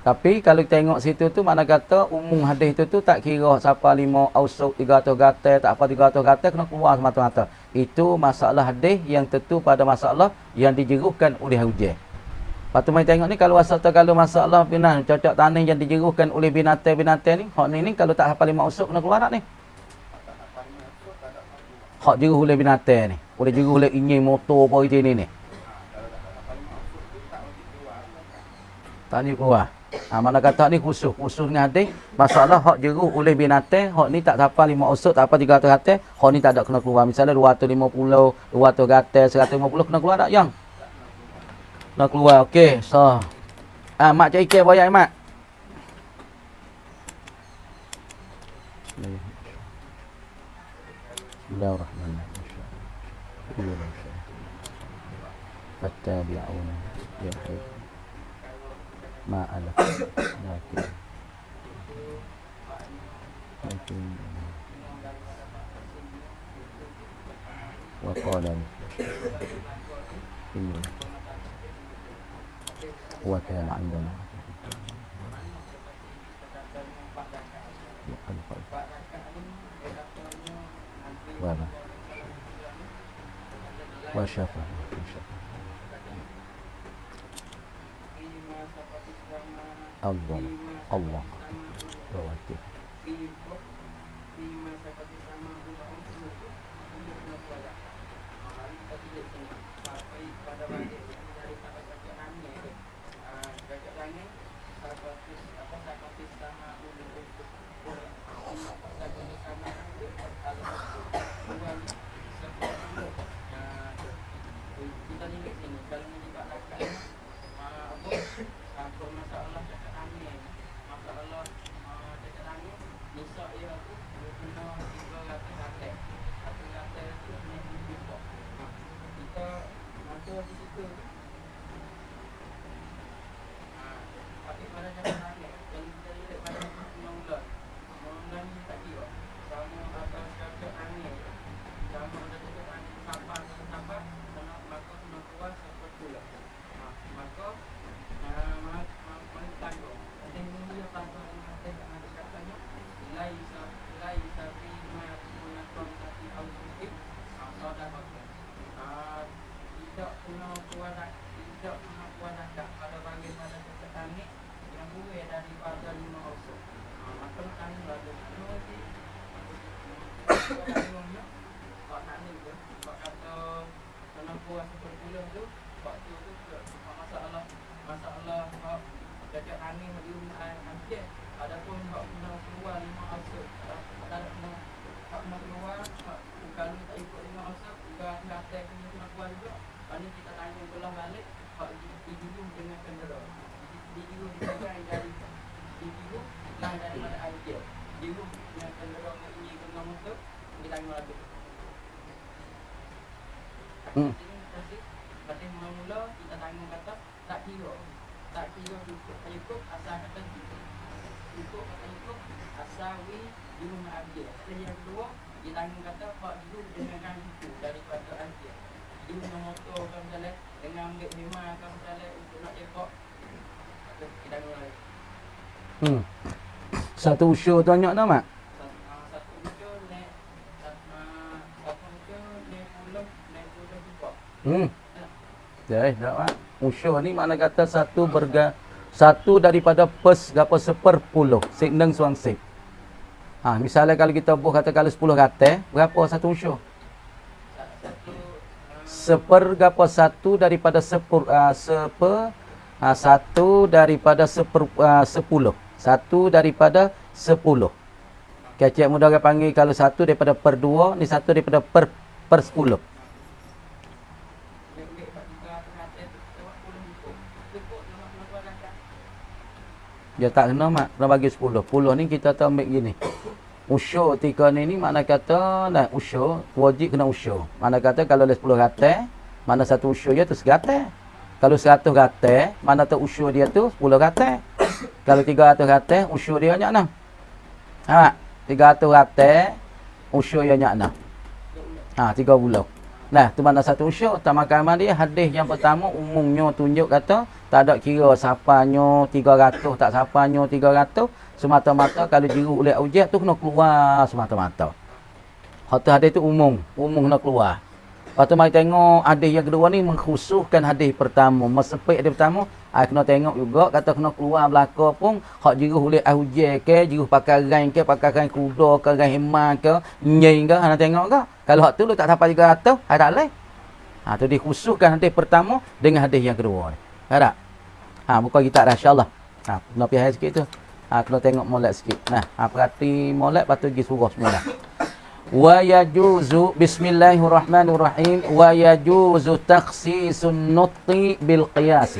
Tapi kalau tengok situ tu makna kata umum hadis tu tak kira siapa 5 usuk 300 gatal, tak apa 300 gatal kena keluar semata-mata. Itu masalah hadis yang tentu pada masalah yang dijeruhkan oleh hujan. Lepas tu mai tengok ni kalau asal kalau masalah binatang cocok tanah yang dijeruhkan oleh binatang-binatang ni, hak ni kalau tak hafal 5 usuk kena keluar tak ni? Hak jeruh oleh binatang ni, oleh jeruh oleh injin motor apa itu ni. Tak ni keluar. Mana kata ni khusus dengan hadis masalah hak jeruh oleh binatang, hak ni tak hafal 5 usuk, tak apa 300 gatal, hak ni tak ada kena keluar. Misalnya 250, 200 gatal, 150 kena keluar tak yang? Nak keluar, okey. So, mak cari ikan banyak mak. Bismillahirrahmanirrahim. Fattabi'una yaqul. Ma'ala. Lakin. Wa qala. Ini. وكان عندنا وشفى الله الله رواتب mula kita tanggung kata tak kira. Tak kira cukup asal kata cukup kata cukup asal wi di rumah abjad. Jadi yang kedua dia tanggung kata pak dulu dengan kan itu daripada abjad. Di rumah motor kan misalnya dengan ambil memang kan misalnya untuk nak ekor. Kita tanggung lagi. Satu usyur tu banyak tak, Mak? Satu usyur naik satu usyur naik puluh juga. Tak, Mak. Usyur ni makna kata satu daripada gapo seperpuluh. Signeng suang sip. Misalnya kalau kita buh kata kalau 10 kata, berapa satu usyur? Satu daripada satu daripada 10. Satu daripada 10. Kecik mudah orang panggil kalau satu daripada per 2, ni satu daripada per 10. Dia tak kena, Mak. Kena bagi 10. 10 ni kita tahu ambil gini. Usyur tika ni makna kata nah usyur wajib kena usyur. Makna kata kalau ada 10 kata, mana satu usyur dia tu 100 kata. Kalau 100 kata, mana tu usyur dia tu 10 kata. Kalau 300 kata, usyur dia banyak nah. 300 kata, usyur dia banyak nah. 3 bulan. Nah, tu mana satu usyur. Tamakama dia hadis yang pertama umumnya tunjuk kata tak ada kira siapanya 300, tak siapanya 300. Semata-mata kalau jeruk oleh ujat tu kena keluar semata-mata. Hadis tu umum kena keluar. Lepas tu mari tengok hadis yang kedua ni mengkhususkan hadis pertama. Mesepik hadis pertama, kena tengok juga kata kena keluar belaka pun hak jeruk oleh ujat ke, jeruk pakai rain ke, pakai rain kuda ke, rain hemang ke, nyai ke, hang tengok ke. Kalau hak tu lu tak sampai 300, tak leh. Tu dikhususkan hadis pertama dengan hadis yang kedua ni. Tak? Buka kita dah insya-Allah. Kena pihak sikit tu. Kena tengok molek sikit. Perhati molek lepas tu pergi surah semula. Wa yajuzu bismillahirrahmanirrahim wa yajuzu takhsisun nutqi bil qiyas.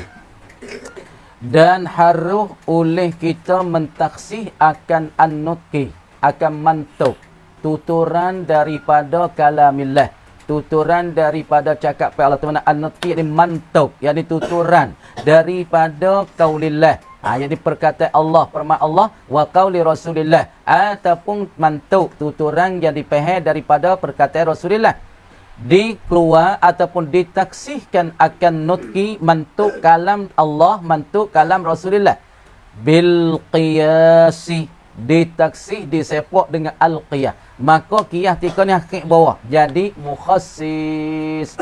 Dan harus oleh kita mentaksih akan an-nutqi, akan mantuk, tuturan daripada kalamillah, tuturan daripada cakap Allah Taala. An-nutqi ni mantuk, yakni tuturan daripada qaulillah. Jadi perkataan Allah, firman Allah wa qauli Rasulillah, ataupun mantuk tuturan yang dipahami daripada perkataan Rasulullah, dikeluar ataupun ditaksihkan akan nutqi, mantuk kalam Allah, mantuk kalam Rasulullah bil qiyasi, ditaksih disepok dengan al-qiyas. Maka qiyas tika ni hakik bawah jadi mukhassis.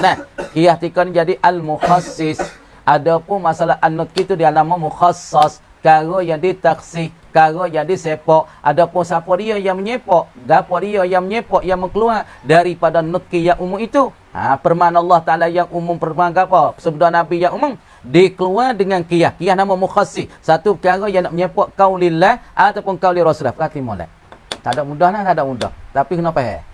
Qiyas tika ni jadi al-mukhassis. Adapun masalah an-nutqi itu dia nama mukhassas, karo yang ditaksih, karo yang disepok. Adapun siapa dia yang menyepok, gapo dia yang menyepok, yang mengeluar daripada nutqi yang umum itu. Firman Allah Taala yang umum, firman apa? Sabda Nabi yang umum dikeluar dengan qiyas. Qiyas nama mukhassis. Satu perkara yang nak menyepok qaulillah ataupun qauli Rasulullah. Perhati molek. Tak ada mudah tak ada mudah. Tapi kena faham.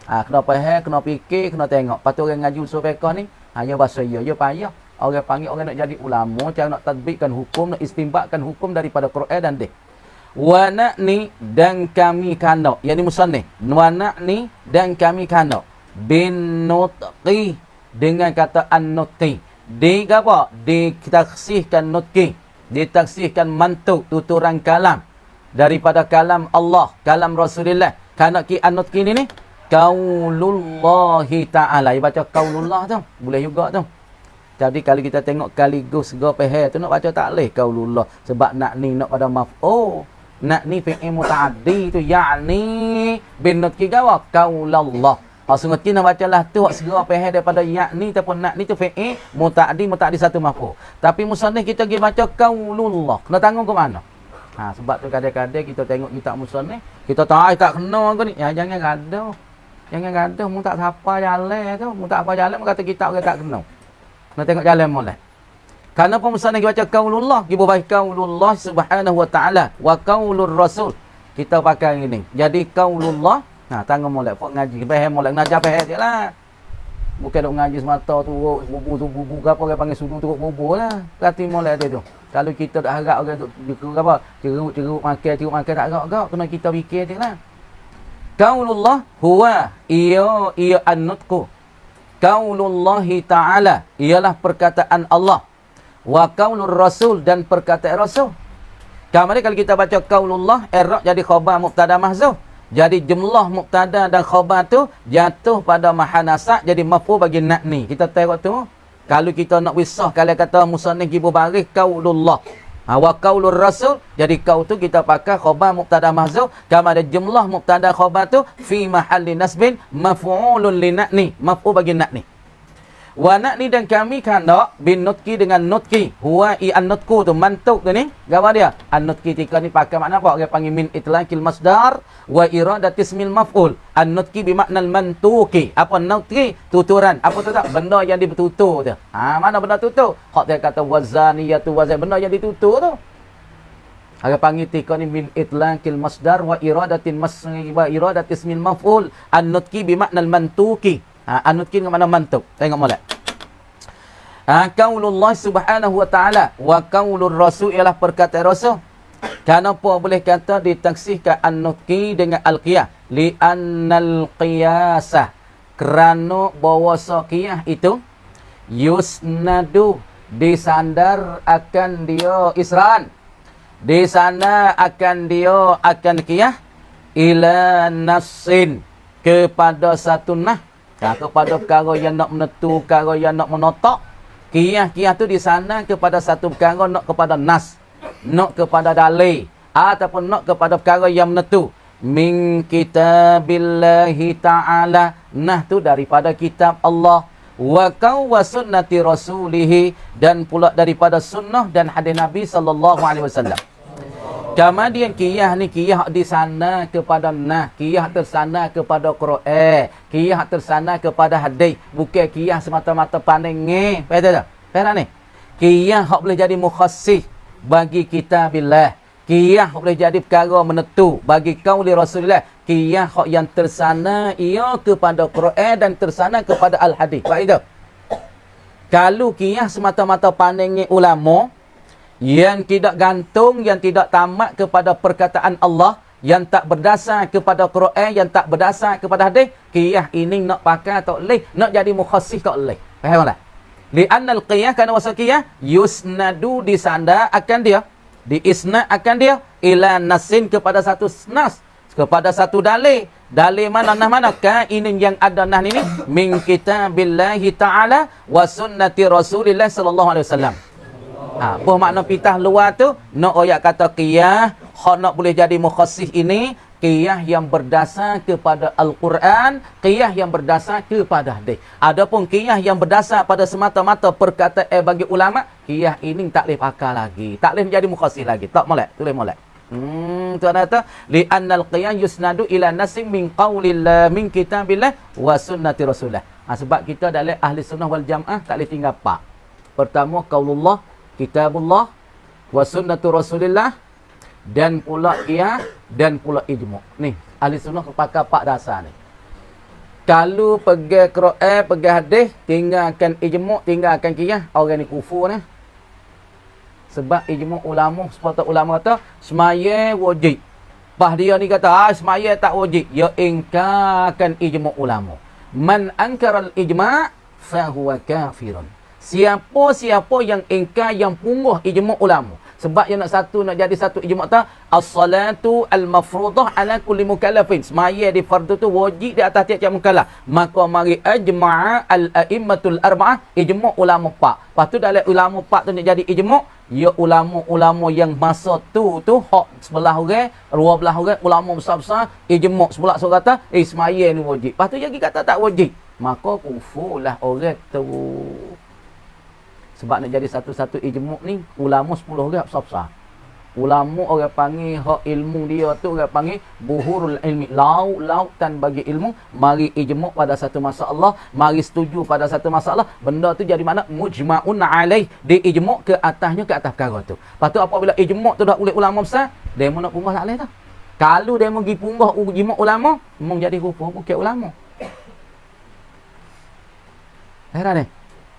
Kena faham, kena fikir, kena tengok. Patut orang ngaji usul fiqh ni, hanya bahasa ya payah. Orang panggil orang nak jadi ulama, cara nak tadbikkan hukum, nak istinbatkan hukum daripada Quran dan hadis. Wa na'ni dan kami kana, yakni musannif. Wa na'ni dan kami kana bin nutqi, dengan kata an-nutqi. Di apa? Ditaksihkan nutqi, ditaksihkan mantuk, tuturan kalam daripada kalam Allah, kalam Rasulullah. Kana ki an-nutqi ni qaulullahi ta'ala. Dia baca qaulullah tu, boleh juga tu. Jadi kalau kita tengok kaligus gopeh tu nak baca tak leh qaulullah, sebab nak ni nak pada maf'ul, nak ni fi'il muta'addi tu, yakni bin nutqi gawa qaulallah. Maksudnya kita nak bacalah tu hak segera faham daripada yakni ataupun nak ni tu fi'il muta'addi satu maf'ul. Tapi musannif kita pergi baca qaulullah. Kena tanggung ke mana? Sebab tu kadang-kadang kita tengok kitab musannif, kita tak kena ke ni. Jangan gaduh. Jangan gaduh, mu tak siapa jalan tu, mu tak apa jalan mu kata kitab orang tak kena. Nak tengok jalan molek. Karena pemusannif baca qaulullah, kita baca qaulullah subhanahu wa ta'ala wa qaulur rasul. Kita pakai ini. Jadi qaulullah, tangan molek pok ngaji, faham molek nak faham jelah. Bukan dok ngaji semata tu bubu apa orang panggil sudu turut bubu lah. Perhati molek dia tu. Kalau kita dak harap orang tu apa, ceruk makan tak harap-harap, kena kita fikir jelah. Qaulullah huwa ia an-nutqu. Qaulullahi ta'ala, ialah perkataan Allah. Wa qaulur rasul, dan perkataan rasul. Kemudian kalau kita baca qaulullah, i'rab jadi khabar mubtada mahzuf. Jadi jumlah mubtada dan khabar tu jatuh pada mahal nasab, jadi maf'ul bagi na'ni. Kita tengok tu. Kalau kita nak wisah, kalau kata musannif ibu baris qaulullah. Wa qaulur rasul, jadi qaul tu kita pakai khabar mubtada mahzuf. Kemudian jumlah mubtada khabar tu fi mahalli nasbin maf'ulun li na'ni, maf'ul bagi na'ni. Wa na'ni, dan kami kena bin nutki dengan nutki. Huwa i an-nutku tu mantuk tu ni. Gambar dia. An-nutki tika ni pakai makna apa? Orang panggil min itlaqil masdar wa iradati ismil maf'ul. An-nutki bimakna al-mantuki. Apa nutki? Tuturan. Apa tu tak? Benda yang ditutur tu. Mana benda tutur? Hak dia kata wazaniyatu wazan, benda yang ditutur tu. Orang panggil tika ni min itlaqil masdar wa iradatin wa iradati ismil maf'ul. An-nutki bimakna al-mantuki. An-nutki dengan mana mantuk. Tengok molek. Qaulullah subhanahu wa ta'ala wa qaulur rasul, ialah perkataan rasul. Kenapa boleh kata ditaksihkan an-nutki dengan al-qiyah? Li'annal qiyasah, kerana bahawasa qiyah itu yusnadu, disandar akan dia isran, di sana akan dia akan qiyah ila nassin, kepada satu nah, kepada perkara yang nak menentu, perkara yang nak menotok. Qiyah tu di sana kepada satu perkara, nak kepada nas, nak kepada dalil, ataupun nak kepada perkara yang menentu. Min kitabillahi ta'ala, nah tu daripada kitab Allah. Wa sunnati rasulihi, dan pula daripada sunnah dan hadis Nabi sallallahu alaihi wasallam. Kemudian qiyah ni qiyah di sana kepada nah, qiyah tersana kepada Quran, qiyah tersana kepada hadis, bukan qiyah semata-mata pandai nge. Faham tak? Faham ni? Qiyah hak boleh jadi mukhassis bagi kitabillah. Qiyah boleh jadi perkara menentu bagi qauli Rasulullah. Qiyah hak yang tersana ia kepada Quran dan tersana kepada al-hadis. Faham tak? Kalau qiyah semata-mata pandai nge ulama, yang tidak gantung, yang tidak tamat kepada perkataan Allah, yang tak berdasar kepada Quran, yang tak berdasar kepada hadis, qiyah ini nak pakai tak boleh, nak jadi mukhassis tak boleh. Faham tak? Li'annal qiyah, kerana wasal qiyah yusnadu, disandar akan dia, diisnad akan dia ila nasin, kepada satu nas, kepada satu dalil. Dalil mana, nah mana? Ini yang ada nah ini min kitabillahi ta'ala wa sunnati Rasulillah sallallahu alaihi wasallam. Apa makna pitah luar tu? Nak oyak kata qiyah, hak nak boleh jadi mukhassis ini, qiyah yang berdasar kepada Al-Quran, qiyah yang berdasar kepada hadis. Adapun qiyah yang berdasar pada semata-mata perkataan bagi ulama, qiyah ini tak boleh pakai lagi, tak boleh menjadi mukhassis lagi. Tak molek, tulis molek. Tuan kata li'annal qiyah yusnadu ila nasim min qaulillah min kitabillah wa sunnati rasulillah. Sebab kita dalam ahli sunnah wal jamaah tak boleh tinggal pak. Pertama qaulullah, kitabullah, wa sunnatu rasulillah, dan pula qiyah, dan pula ijma'. Ni ahli sunnah pakai pak dasar ni. Kalau pegang Quran, pegang hadis, tinggalkan ijma', tinggalkan qiyah, orang ni kufur ni. Sebab ijma' ulama, sepatutnya ulama kata semaya wajib. Bah dia ni kata semaya tak wajib, ya ingkarkan ijma' ulama. Man ankaral ijma' fa huwa kafirun. Siapa-siapa yang ingkar, yang punguh ijma' ulama. Sebab yang nak jadi satu ijma' ta, as-salatu al-mafruḍah ala kulli mukallafin. Semaya di fardu tu wajib di atas tiap-tiap mukallaf. Maka mari ajma'a al-a'immatul arba'ah, ijma' ulama 4. Lepas tu dalam ulama 4 tu nak jadi ijma', ya ulama-ulama yang masa tu hak sebelah orang, 12 orang ulama besar-besar ijma' sebelah seorang kata semaya ni wajib. Lepas tu jadi kata tak wajib. Maka kufurlah orang tu. Sebab nak jadi satu-satu ijma' ni, ulama 10 orang besar-besar. Ulama orang panggil hak ilmu dia tu, orang panggil buhurul ilmi, lautan bagi ilmu. Mari ijma' pada satu masalah, mari setuju pada satu masalah, benda tu jadi mana? Mujma'un alaih, di ijma' ke atasnya, ke atas perkara tu. Lepas tu apabila ijma' tu dah oleh ulama besar, dia nak punggah tak boleh tak? Kalau dia mau pergi punggah ijma' ulama, memang jadi kufur, bukan ulama. Heran ni?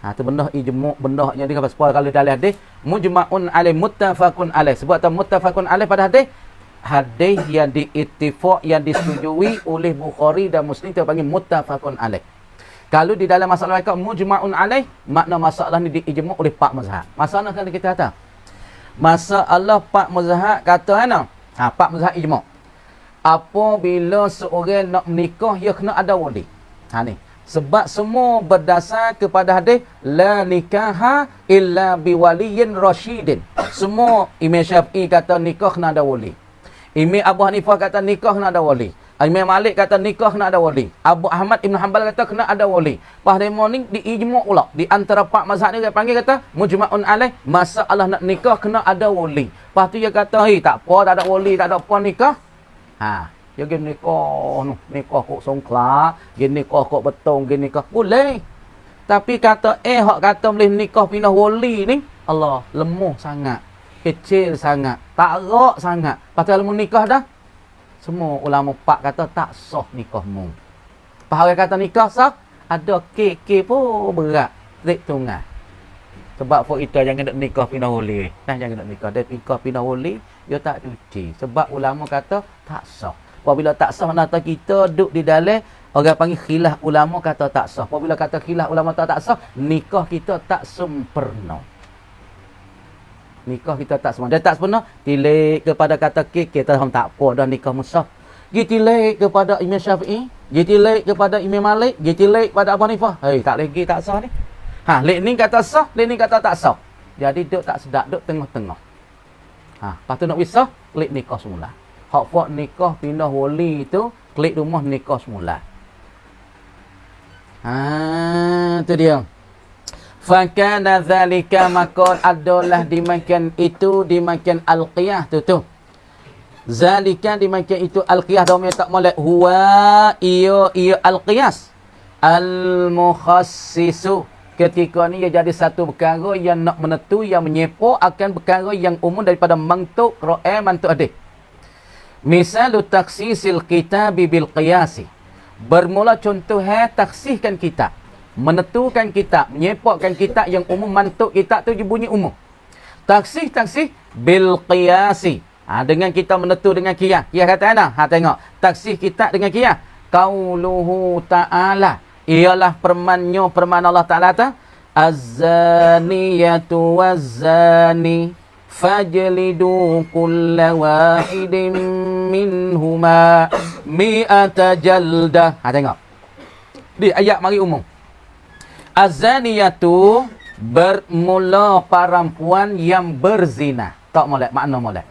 Tu benda ijma', benda yang dikata sepuluh kalau dalam hadis mujma'un alaih, muttafaqun alaih. Sebab tu muttafaqun alaih pada hadis yang diittifaq, yang disetujui oleh Bukhari dan Muslim, tu panggil muttafaqun alaih. Kalau di dalam masalah mereka mujma'un alaih, makna masalah ni diijma' oleh pak mazhab. Masalah kan kita kata. Masalah pak mazhab kata ana. Pak mazhab ijma'. Apabila seorang nak menikah, dia kena ada wali. Ni. Sebab semua berdasar kepada hadis la nikaha illa biwaliyin rasyidin. Semua Imam Syafi'i kata nikah kena ada wali. Imam Abu Hanifah kata nikah kena ada wali. Imam Malik kata nikah kena ada wali. Abu Ahmad Ibn Hanbal kata kena ada wali. Pahdemo ni diijma' pula. Di antara pak mazhab ni dia panggil kata mujma'un alaih, masalah nak nikah kena ada wali. Lepas tu dia kata, tak apa, tak ada wali, tak ada apa nikah. Dia pergi nikah kok songklak, pergi nikah kok betong, pergi nikah. Boleh. Tapi kata hak kata boleh nikah pindah wali ni, Allah, lemah sangat. Kecil sangat. Tak rak sangat. Pasal mu nikah dah, semua ulama pak kata tak sah nikahmu. Pahala kata nikah sah, ada kek pun berat. Zik tunggal. Sebab for itu jangan nak nikah pindah wali. Jangan nak nikah. Dia nikah pindah wali, dia tak cuci. Sebab ulama kata tak sah. Apabila tak sah, nata kita duduk di dalam, orang panggil khilaf ulama kata tak sah. Apabila kata khilaf ulama tak sah, nikah kita tak sempurna. Nikah kita tak sempurna. Dia tak sempurna, tilik kepada kata kita tak apa dah nikah musah. Tilik kepada Imam Syafi'i, tilik kepada Imam Malik, tilik kepada Abu Hanifah. Tak lagi tak sah ni. Lek ni kata sah, lek ni kata tak sah. Jadi duk tak sedap, duk tengah-tengah. Lepas tu nak wisah, klik nikah semula. Hak buat nikah pindah wali tu, klik rumah nikah semula. Tu dia. Fakana zalika, maka adalah dimakan itu, dimakan al-qiyah tu. Zalika dimakan itu al-qiyah, dah tak molek huwa iyo al-qiyas al-mukhassisu. Ketika ni ia jadi satu perkara yang nak menentu, yang menyepo akan perkara yang umum daripada mantuk ra'ai mantuk hadis. Misalu taksisil kitabi bil qiyasi. Bermula contoh taksihkan kitab, menentukan kitab, menyepakkan kitab yang umum, mantuk kitab tu bunyi umum. Taksih bil qiyasi. Dengan kita menentu dengan qiyas. Qiyas kata ana, tengok. Taksih kitab dengan qiyas. Qauluhu ta'ala, ialah firman Allah Ta'ala ta, az-zaniyatu waz-zani fajlidu kulla wahidin minhuma mi'ata jaldah. Tengok. Di ayat mari umum. Az-zaniyatu, bermula perempuan yang berzina. Tak molek, makna molek.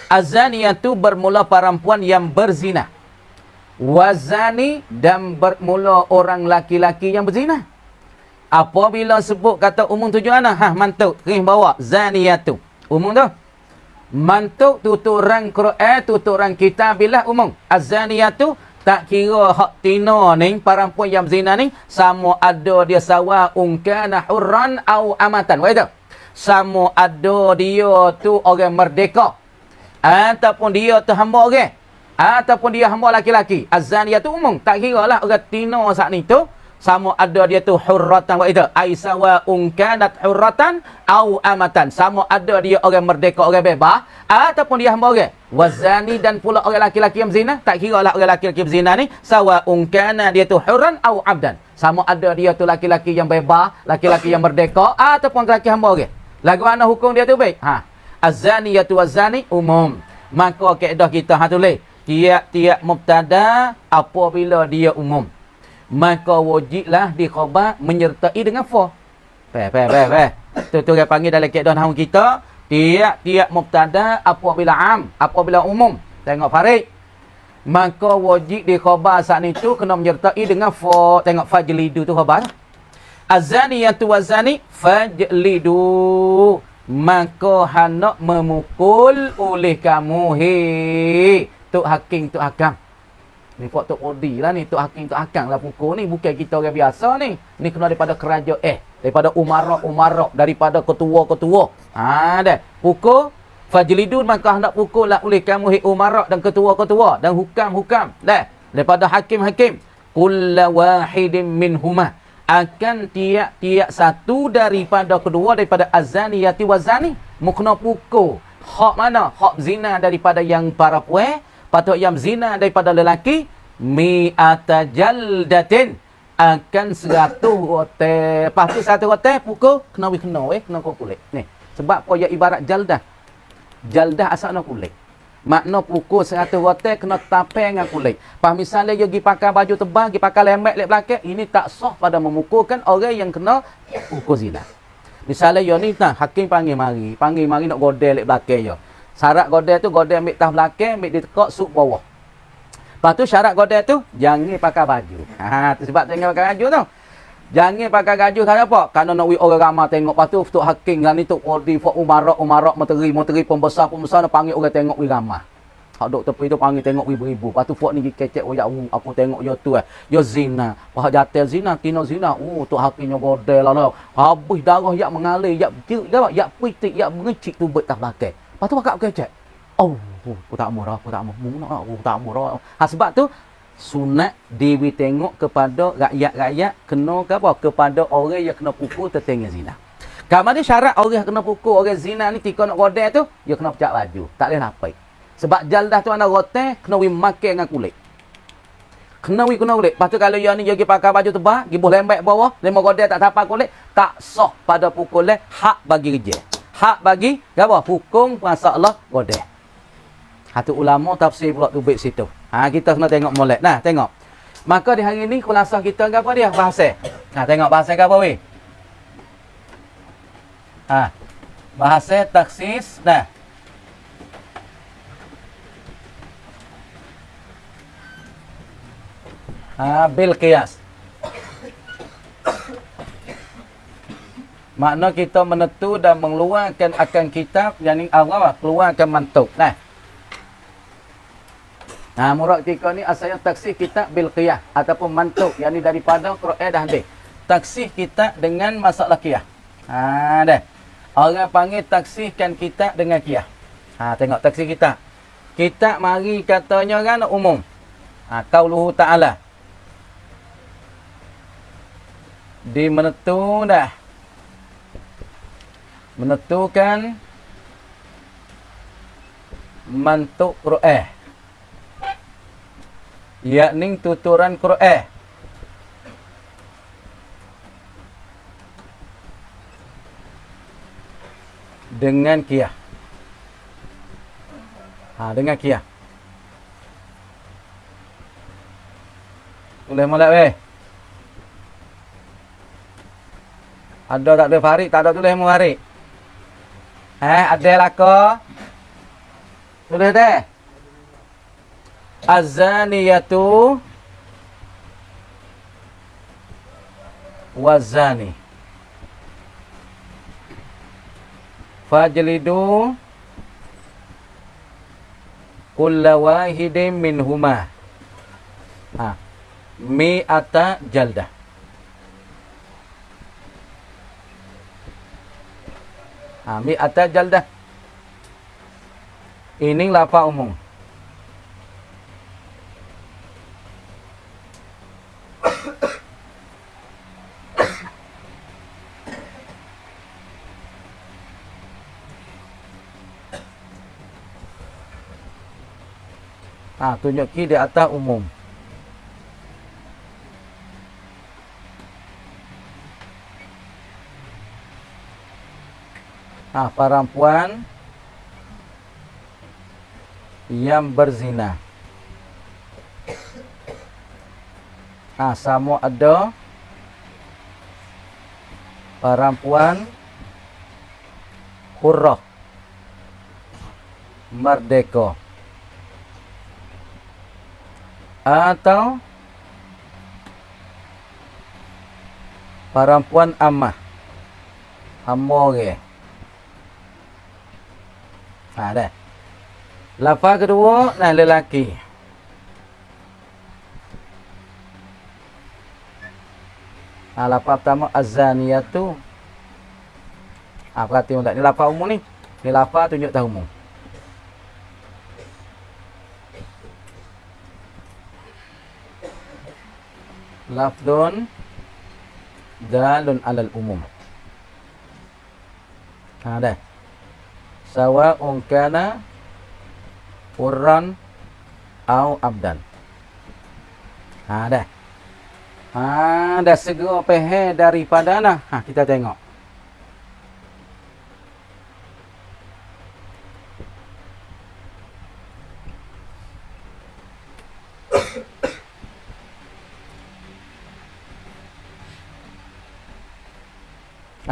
Az-zaniyatu, bermula perempuan yang berzina. Wazani, dan bermula orang laki-laki yang berzina. Apabila sebut kata umum tujuan mantuk, kering bawa zaniyatu. Umum tu. Mantuk tutur orang Quran, tutur orang kitabillah umum. Az-zaniyatu, tak kira hak tina ni, perempuan yang berzina ni, sama ada dia sawa'un kana hurran au amatan. Wah itu. Sama ada dia tu orang merdeka, ataupun dia tu hamba orang, ataupun dia hamba laki-laki. Az-zaniyatu umum. Tak kira lah orang tina saat ni tu, sama ada dia tu hurratan, itu ai sawa'un kanat hurratan au amatan, sama ada dia orang merdeka, orang bebas, ataupun dia hamba orang. Wazani, dan pula orang laki-laki yang berzina, tak kira lah orang laki-laki berzina ni, sawa'un kana dia tu hurran au abdan, sama ada dia tu laki-laki yang bebas, laki-laki yang merdeka, ataupun laki hamba orang. Lagu mana hukum dia tu baik? Az-zaniyatu waz-zani umum. Maka kaedah kita tulis tiap-tiap mubtada apabila dia umum, maka wajiblah dikhabar menyertai dengan fa. Tu dia panggil dalam kaedah nahwu kita, tiap-tiap mubtada apabila am, apabila umum. Tengok Farid. Maka wajib dikhabar saat itu kena menyertai dengan fa. Tengok fajlidu tu khabar. Az-zaniyatu waz-zani fajlidu, maka hendak memukul oleh kamu. Tok hakim, tok hakam. Ni Pak Tok Odi lah ni, Tok Hakim, Tok Hakam lah pukul ni. Bukan kita orang biasa ni. Ni kena daripada kerajaan, daripada umarak, daripada ketua-ketua. Dah. Pukul, fajlidun, maka hendak pukul lah oleh kamu umarak dan ketua-ketua dan hukam-hukam. Dah. Daripada hakim-hakim. Kulla wahidin minhumah. Akan tiap-tiap satu daripada kedua, daripada az-zaniyati waz-zani. Mukna pukul. Hak mana? Hak zina daripada yang perempuan, patut yang zina daripada lelaki, mi'ata jaldatin, akan 100 rote. Lepas tu 100 rote pukul kena kulit. Ni. Sebab apa ya ibarat jaldah. Jaldah asalnya kulit. Makna pukul 100 rote kena tapel dengan kulit. Pas misalnya dia pergi pakai baju tebal, pergi pakai lembek lek belakang, ini tak sah pada memukulkan orang yang kena pukul zina. Misalnya yo ni hakim panggil mari nak godel lek belakang yo. Syarat godel tu godel ambil tah belakang, ambil ditekak suk bawah. Lepas tu syarat godel tu jangan pakai baju. Tu sebab jangan pakai baju tu. Jangan pakai baju kerana apa? Kerana nak orang ramai tengok. Lepas tu tok hakim kan ni tok kodi fok umarak menteri pembesar nak panggil orang tengok ramai. Hak dok tepi tu panggil tengok ribu-ribu. Lepas tu fok ni kecek ya aku tengok yo tu yo zina. Wah jatel zina, kino zina. Tok hakimnya godel lah. Habis darah yak mengalir, yak pitik, yak mengecik tu bet tak belakang. Lepas tu pakak kecek. Aku tak murah. Sebab tu sunat Dewi tengok kepada rakyat-rakyat kena ke apa? Kepada orang yang kena pukul tertengah zina. Kalau ada syarat orang yang kena pukul orang zina ni tika nak godel tu, dia kena pecah baju. Tak boleh napai. Sebab jaldah tu ana rotan kena makan dengan kulit. Kena kulit. Lepas tu kalau yang ni dia pakai baju tebal, dia boleh lembek bawah, lembek godel tak tapak kulit, tak sah pada pukulan hak bagi kerja. Hak bagi apa? Hukum masalah godel. Hatu ulama tafsir pula tu baik situ. Kita kena tengok molek. Nah, tengok. Maka di hari ni kulasah kita apa dia? Bahasa. Tengok bahasa apa weh? Bahasa taksis. Nah. Bil qiyas. Makna kita menentu dan mengeluarkan akan kitab yang Allah keluarkan mantuk. Murad ketika ni asalnya taksih kitab bil qiyah ataupun mantuk, yang ni daripada Quran dah hadis. Taksih kitab dengan masalah qiyah. Dah. Orang panggil taksihkan kitab dengan qiyah. Tengok taksih kitab. Kitab mari katanya kan umum. Qauluhu ta'ala. Di menentu dah. Menentukan mantuk Quran. Yakni tuturan Quran dengan qiyah. Dengan qiyah. Boleh molek weh. Ada tak ada Farid? Tak ada tulis mu Farid. Ada lah ko. Tulis deh. Az-zaniyatu waz-zani fajlidu kulla wahidin minhuma mi'ata jaldah. Mi'ata jaldah. Ini lafaz umum. Tunjuki di atas umum. Perempuan yang berzina. Sama ada perempuan hurrah, merdeka, atau perempuan amah, amore. Dah. Lafaz kedua, lelaki. Lafaz pertama az-zaniyatu. Perhatikan tak? Ni lafaz umum ni. Ni lafaz tunjuk tahu umum. Lafdun dalun alal umum. Dah. Sawa'un kana hurran au abdan. Dah. Dah segera pehe daripada nah. Kita tengok.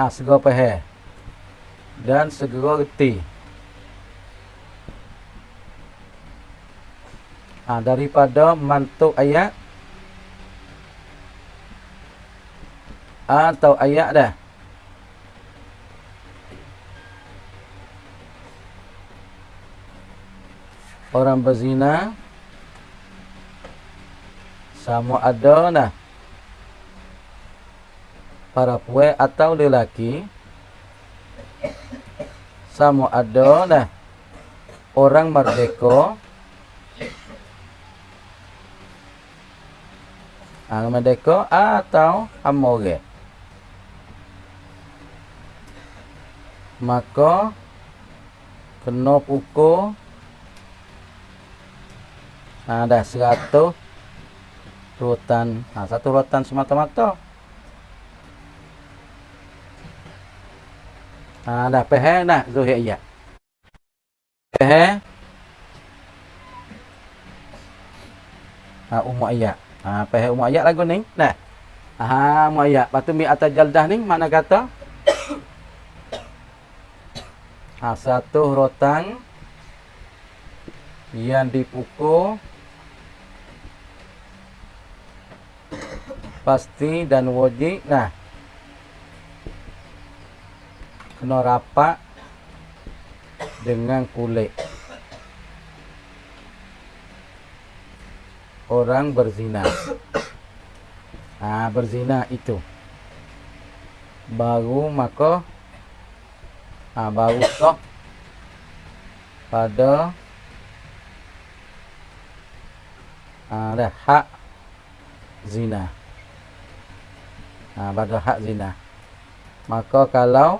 Segera pehe. Dan segera reti. Daripada mantuk ayat atau ayat dah. Orang berzina sama ada nah perempuan atau lelaki, sama ada nah orang merdeka, merdeka atau amore, maka kena pukul dah 100 rotan. 1 rotan semata-mata. Dah pehe nah zuhir ayat. Pehe umur ayat. Pehe umur ayat lagu ni. Nah. Umur ayat. Lepas tu mi atas jaldah ni mana kata? 1 rotan yang dipukul pasti dan wajib. Nah, kena rapat dengan kulit orang berzina. Berzina itu baru maka baru sah pada dah hak zina. Pada hak zina. Maka kalau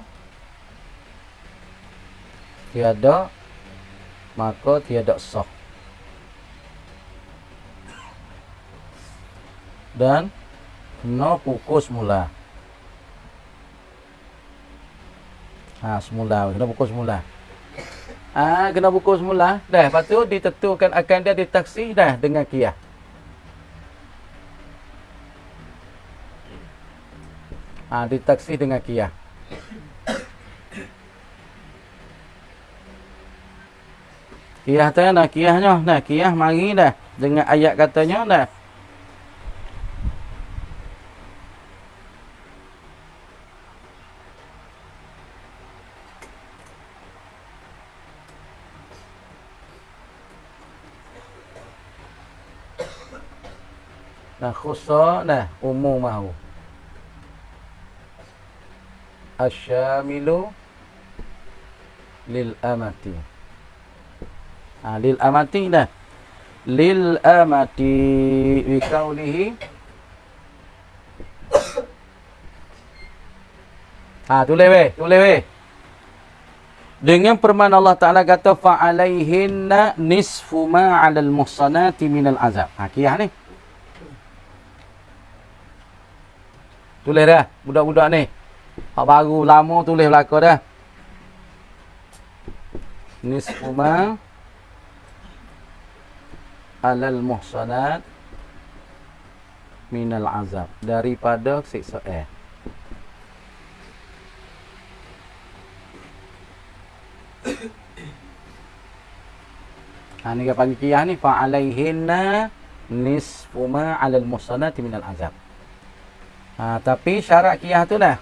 tiada, maka tiada sah. Dan kena pukul semula. Semula. Kena pukul semula. Kena pukul semula. Dah, lepas tu ditentukan akan dia ditaksir dah dengan qiyah. Ditaksir dengan qiyah. Qiyah tu dah, qiyahnya. Dah, qiyah mari dah. Dengan ayat katanya dah. Khusus dah umum mahu. Asyamilu lil amati. Lil amati dah. Lil amati bi qaulihi. Tulis weh. Dengan firman Allah Taala kata fa alaihinna nisfu ma 'alal muhsanati minal azab. Qiyah ni. Tulis dah budak-budak ni. Hak baru lama tulis belaka dah. Nisfu ma 'alal muhsanat minal azab, daripada siksa ni dia panggil qiyah ni fa alaihinna nisfu ma 'alal muhsanati minal azab. Tapi syarat qiyah tu dah.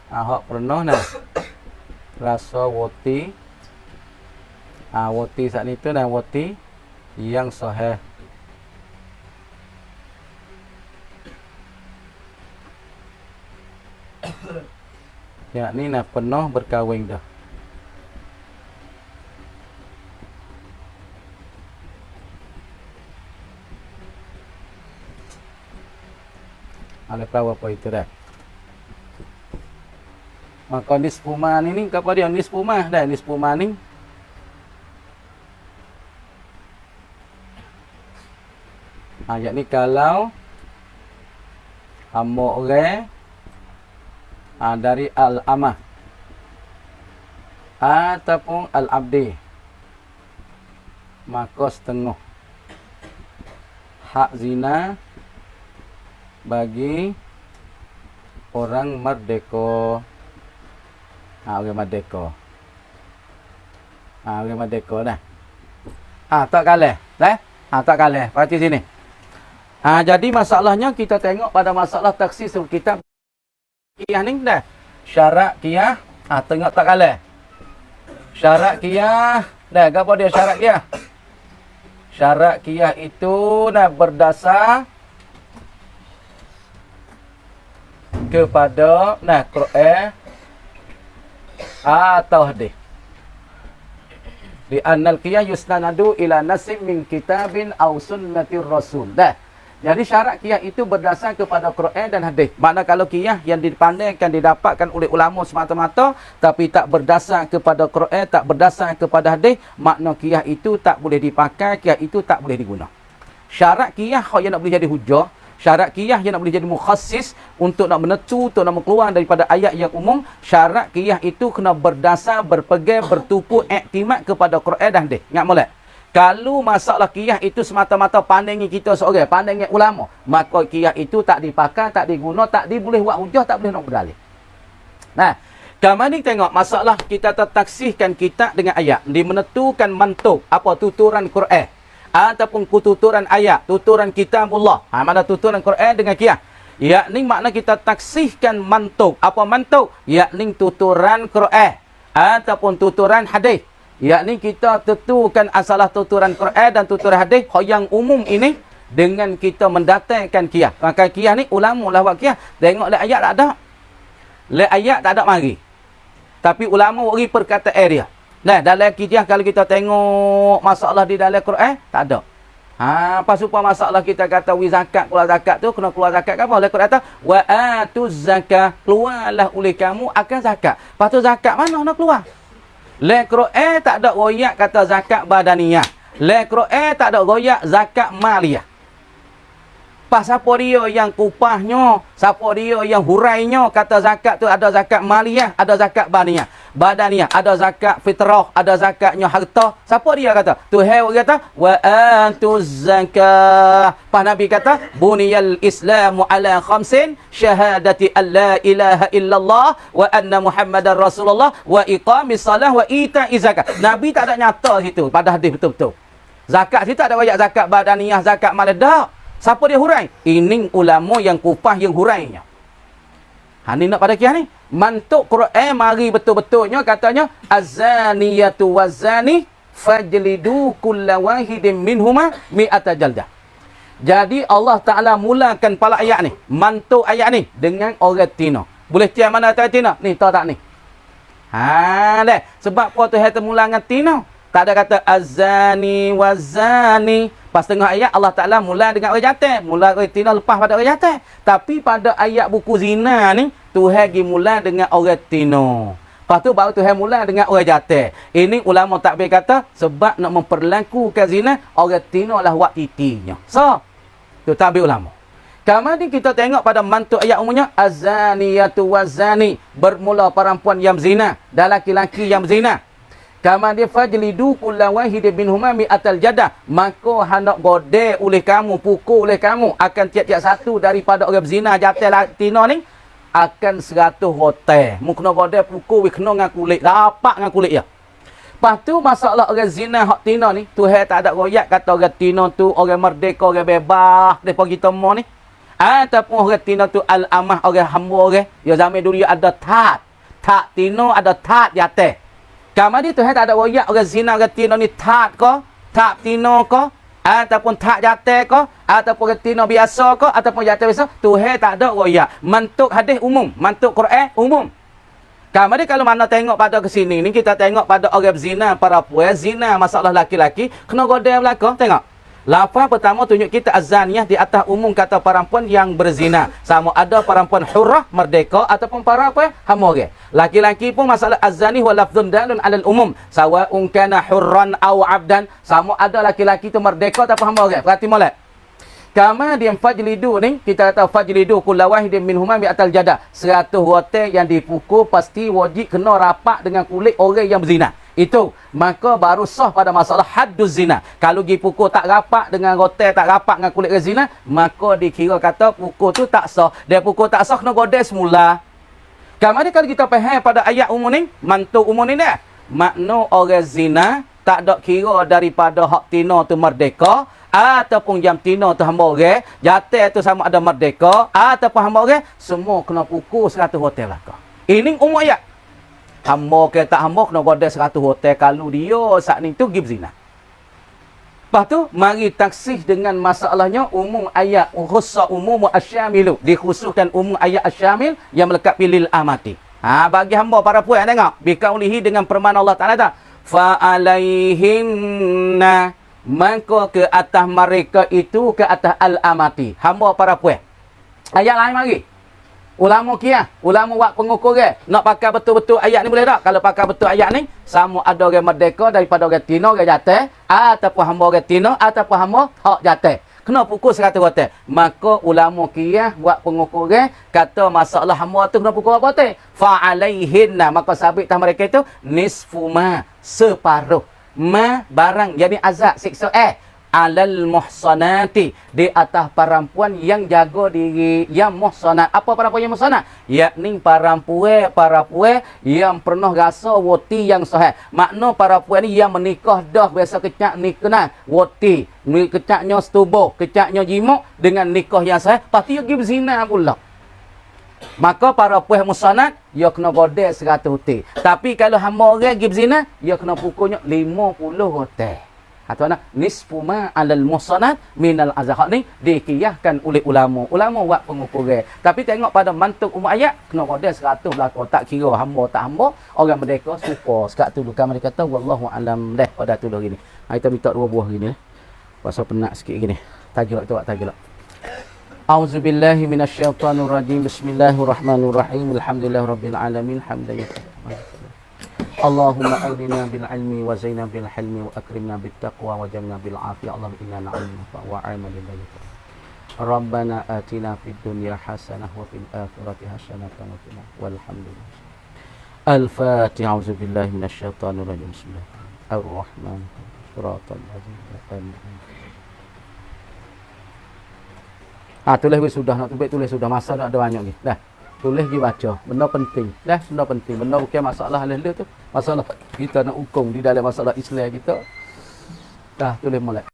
Hak pernah nah rasa wati. Wati saat ni tu dah wati yang sahih. Yakni nak penuh berkahwin dah. Ada perawa apa itu dah. Maka nisfu ma ni apa dia nisfu ma dah nisfu ma ni. Yakni kalau hamba orang dari al-amah ataupun al-abdi, maka setengah hak zina bagi orang merdeka. Orang merdeka. Orang merdeka dah. Tak kalah. Tak kalah. Perhati sini. Jadi masalahnya kita tengok pada masalah taksisul kitab qiyah ni dah. Syarat qiyah, tengok tak kalah. Syarat qiyah, dah apa dia syarat qiyah? Syarat qiyah itu berdasar kepada Quran atau hadis. Di annal qiyah yusnadu ila nasim min kitabin aw sunnatir rasul. Dah. Jadi syarat qiyah itu berdasar kepada Quran dan hadis. Makna kalau qiyah yang dipandangkan didapatkan oleh ulama semata-mata tapi tak berdasar kepada Quran, tak berdasar kepada hadis, makna qiyah itu tak boleh dipakai, qiyah itu tak boleh diguna. Syarat qiyah yang nak boleh jadi hujah, syarat qiyah yang nak boleh jadi mukhassis untuk nak menetu, untuk nak keluar daripada ayat yang umum, syarat qiyah itu kena berdasar, berpegang, bertupu, iktimat kepada Quran dan hadis. Ingat molek? Kalau masalah qiyah itu semata-mata pandangan kita seorang, pandangan ulama, maka qiyah itu tak dipakai, tak diguna, tak boleh buat hujah, tak boleh nak berdalil. Nah, kami ni tengok masalah kita tertaksihkan kitab dengan ayat, dimenentukan mantuk apa tuturan Quran ataupun tuturan ayat, tuturan kitabullah. Mana tuturan Quran dengan qiyah. Yakni makna kita taksihkan mantuk. Apa mantuk? Yakni tuturan Quran ataupun tuturan hadis. Yakni kita tentukan asalah tuturan Quran dan tuturan hadis yang umum ini dengan kita mendatangkan qiyah. Maka qiyah ni ulama lah buat qiyah. Tengok le ayat tak ada. Le ayat tak ada mari. Tapi ulama beri perkataan dia. Nah, dalam qiyah kalau kita tengok masalah di dalam Quran tak ada. Apa supaya masalah kita kata wi zakat, keluar zakat tu kena keluar zakat ke apa? Dalam Quran kata wa atuz zakah, keluarlah oleh kamu akan zakat. Lepas tu zakat mana nak keluar? Le Quran tak ada royak kata zakat badaniyah. Le Quran tak ada royak zakat maliyah. Pas siapa dia yang kupahnya, siapa dia yang hurainya kata zakat tu ada zakat maliyah, ada zakat badaniyah, ada zakat fitrah, ada zakatnya harta. Siapa dia kata? Tuhan kata wa atuz zakah. Pas Nabi kata buniyal islamu ala khamsin syahadati alla ilaha illallah wa anna muhammadar rasulullah wa iqamis salah wa ita'iz zakat. Nabi tak ada nyata situ pada hadis betul-betul. Zakat situ tak ada royak zakat badaniyah, zakat maliyah. Siapa dia hurai? Ini ulama yang kupah yang hurainya. Ni nak pada qiyah ni. Mantuk Quran mari betul-betulnya katanya az-zaniyatu waz-zani fajlidu kulla wahidin minhuma mi'ata jaldah. Jadi Allah Taala mulakan pala ayat ni, mantuk ayat ni dengan orang tina. Boleh tiap mana tak tina? Ni tahu tak ni? Dah. Sebab apa Tuhan termulangan tina? Tak ada kata az-zani waz-zani. Pas tengah ayat Allah Ta'ala mula dengan orang jatuh. Mula orang tina lepas pada orang jatuh. Tapi pada ayat buku zina ni, Tuhan pergi mula dengan orang tina. Lepas tu baru Tuhan mula dengan orang jatuh. Ini ulama takbir kata, sebab nak memperlakukan zina, orang tina lah wak titinya. So, tu takbir ulama. Kemudian kita tengok pada mantuk ayat umumnya, az-zaniyatu waz-zani. Bermula perempuan yang zina dan laki-laki yang zina. Kemudian fajlidu kulla wahidin minhuma mi'atal jadah. Maka hendak godeh oleh kamu, pukul oleh kamu akan tiap-tiap satu daripada orang berzina jatuh tina ni akan 100 hotel. Mu kena godeh pukul kena dengan kulit, dapat dengan kulit ya. Lepas tu masalah orang zina hak tina ni, Tuhan tak ada royak kata orang tina tu orang merdeka, orang bebas depa kita mo ni. Ataupun orang tina tu al-amah, orang hamba orang. Ya zaman dulu ada tat. Tak tina ada tat jatuh. Kemudian Tuhan tak ada royak orang zina orang tina ni tak ke, tak tina ke, ataupun tak jatuh ke, ataupun retina biasa ke, ataupun jatuh biasa, Tuhan tak ada royak. Mantuk hadis umum, mantuk Quran umum. Kemudian kalau mana tengok pada ke sini ni, kita tengok pada orang zina, para puan zina, masalah laki-laki, kena godam belaka. Tengok. Lafaz pertama tunjuk kita azaniyah di atas umum kata perempuan yang berzina. Sama ada perempuan hurrah, merdeka, ataupun perempuan hamore. Laki-laki pun masalah azani wa lafzun dalun alal umum. Sawa'un kana hurran aw abdan. Sama ada laki-laki tu merdeka ataupun hamore. Perhati molek. Kemudian fajlidu ni, kita kata fajlidu kulla wahidin minhuma bi'atal jada. 100 hotel yang dipukul pasti wajib kena rapat dengan kulit orang yang berzina. Itu maka baru sah pada masalah hadduz zina. Kalau pergi pukul tak rapat dengan rotel, tak rapat dengan kulit orang zina, maka dikira kata pukul tu tak sah. Dia pukul tak sah kena godai semula. Kemudian kalau kita faham pada ayat umum ni, mantuk umum ni dah. Makna orang zina tak ada kira daripada hak tina tu merdeka ataupun jam tina tu hamba orang, jatuh tu sama ada merdeka ataupun hamba orang, semua kena pukul 100 hotel lah. Ini umum ayat. Hamba ke tak hamba kena godai 100 hotel kalau dia saat ni tu pergi berzina. Lepas tu mari taksih dengan masalahnya umum ayat khusus umum asyamilu, dikhususkan umum ayat asyamil yang melekat pilil amati. Bagi hamba para puan tengok bikaulihi dengan permana Allah Taala ta fa alaihinna, maka ke atas mereka itu ke atas al amati, hamba para puan. Ayat lain mari. Ulama kiyah, ulama buat pengukur ke, nak pakai betul-betul ayat ni boleh tak? Kalau pakai betul ayat ni, sama ada orang merdeka daripada orang tina, orang jatuh, ataupun hamba orang tina, ataupun hamba hak jatuh. Kena pukul 100 hotel. Maka ulama kiyah buat pengukur ke, kata masalah hamba tu kena pukul apa tu? Fa'alaihinna, maka sabit tah mereka itu nisfu ma, separuh. Ma barang, jadi azab, siksa alal muhsanati, di atas perempuan yang jaga diri, yang muhsanat. Apa perempuan yang muhsanat? Yakni perempuan yang pernah rasa wati yang sahih. Makna perempuan ni yang menikah dah, biasa kecak nikah wati, kecaknya setubuh, kecaknya jimuk dengan nikah yang sahih, pasti dia pergi berzina pula. Maka perempuan muhsanat dia kena godek 100 hotel. Tapi kalau hamba orang pergi berzina, dia kena pukulnya 50 hotel. Atau nak nisfu ma alal muhsanat minal azhar ni dikiyahkan oleh ulama. Ulama buat pengukuran. Tapi tengok pada mantuk umum ayat kena godai 100 belaka, tak kira hamba tak hamba, orang merdeka suka. Sekat tu kan mereka kata wallahu alam dah pada tu gini. Kita minta 2 buah gini. Pasal penat sikit gini. Tajulak tu buat tajulak. Auzubillahi minasyaitonir rajim. Bismillahirrahmanirrahim. Alhamdulillahirabbil alamin. Hamdan Allahumma aghna bil ilmi wa zina bil hilmi wa akrimna bit taqwa wa jamna bil afiyah. Allahumma inna na'lamu wa a'lamu bil Rabbana atina fid dunya hasanah wa fil akhirati hasanah wa qina walhamdulillah. Al-Fatihah. A'udzu billahi minasy syaithanir rajim. Bismillahirrahmanirrahim. Shiratal ladzina tulis sudah nak tulis sudah, masa nak ada banyak ni. Dah. Tulis je baca. Benda penting. Dah, benda penting. Benda bukan masalah halal tu. Masalah kita nak hukum di dalam masalah Islam kita. Dah, tulis mulai.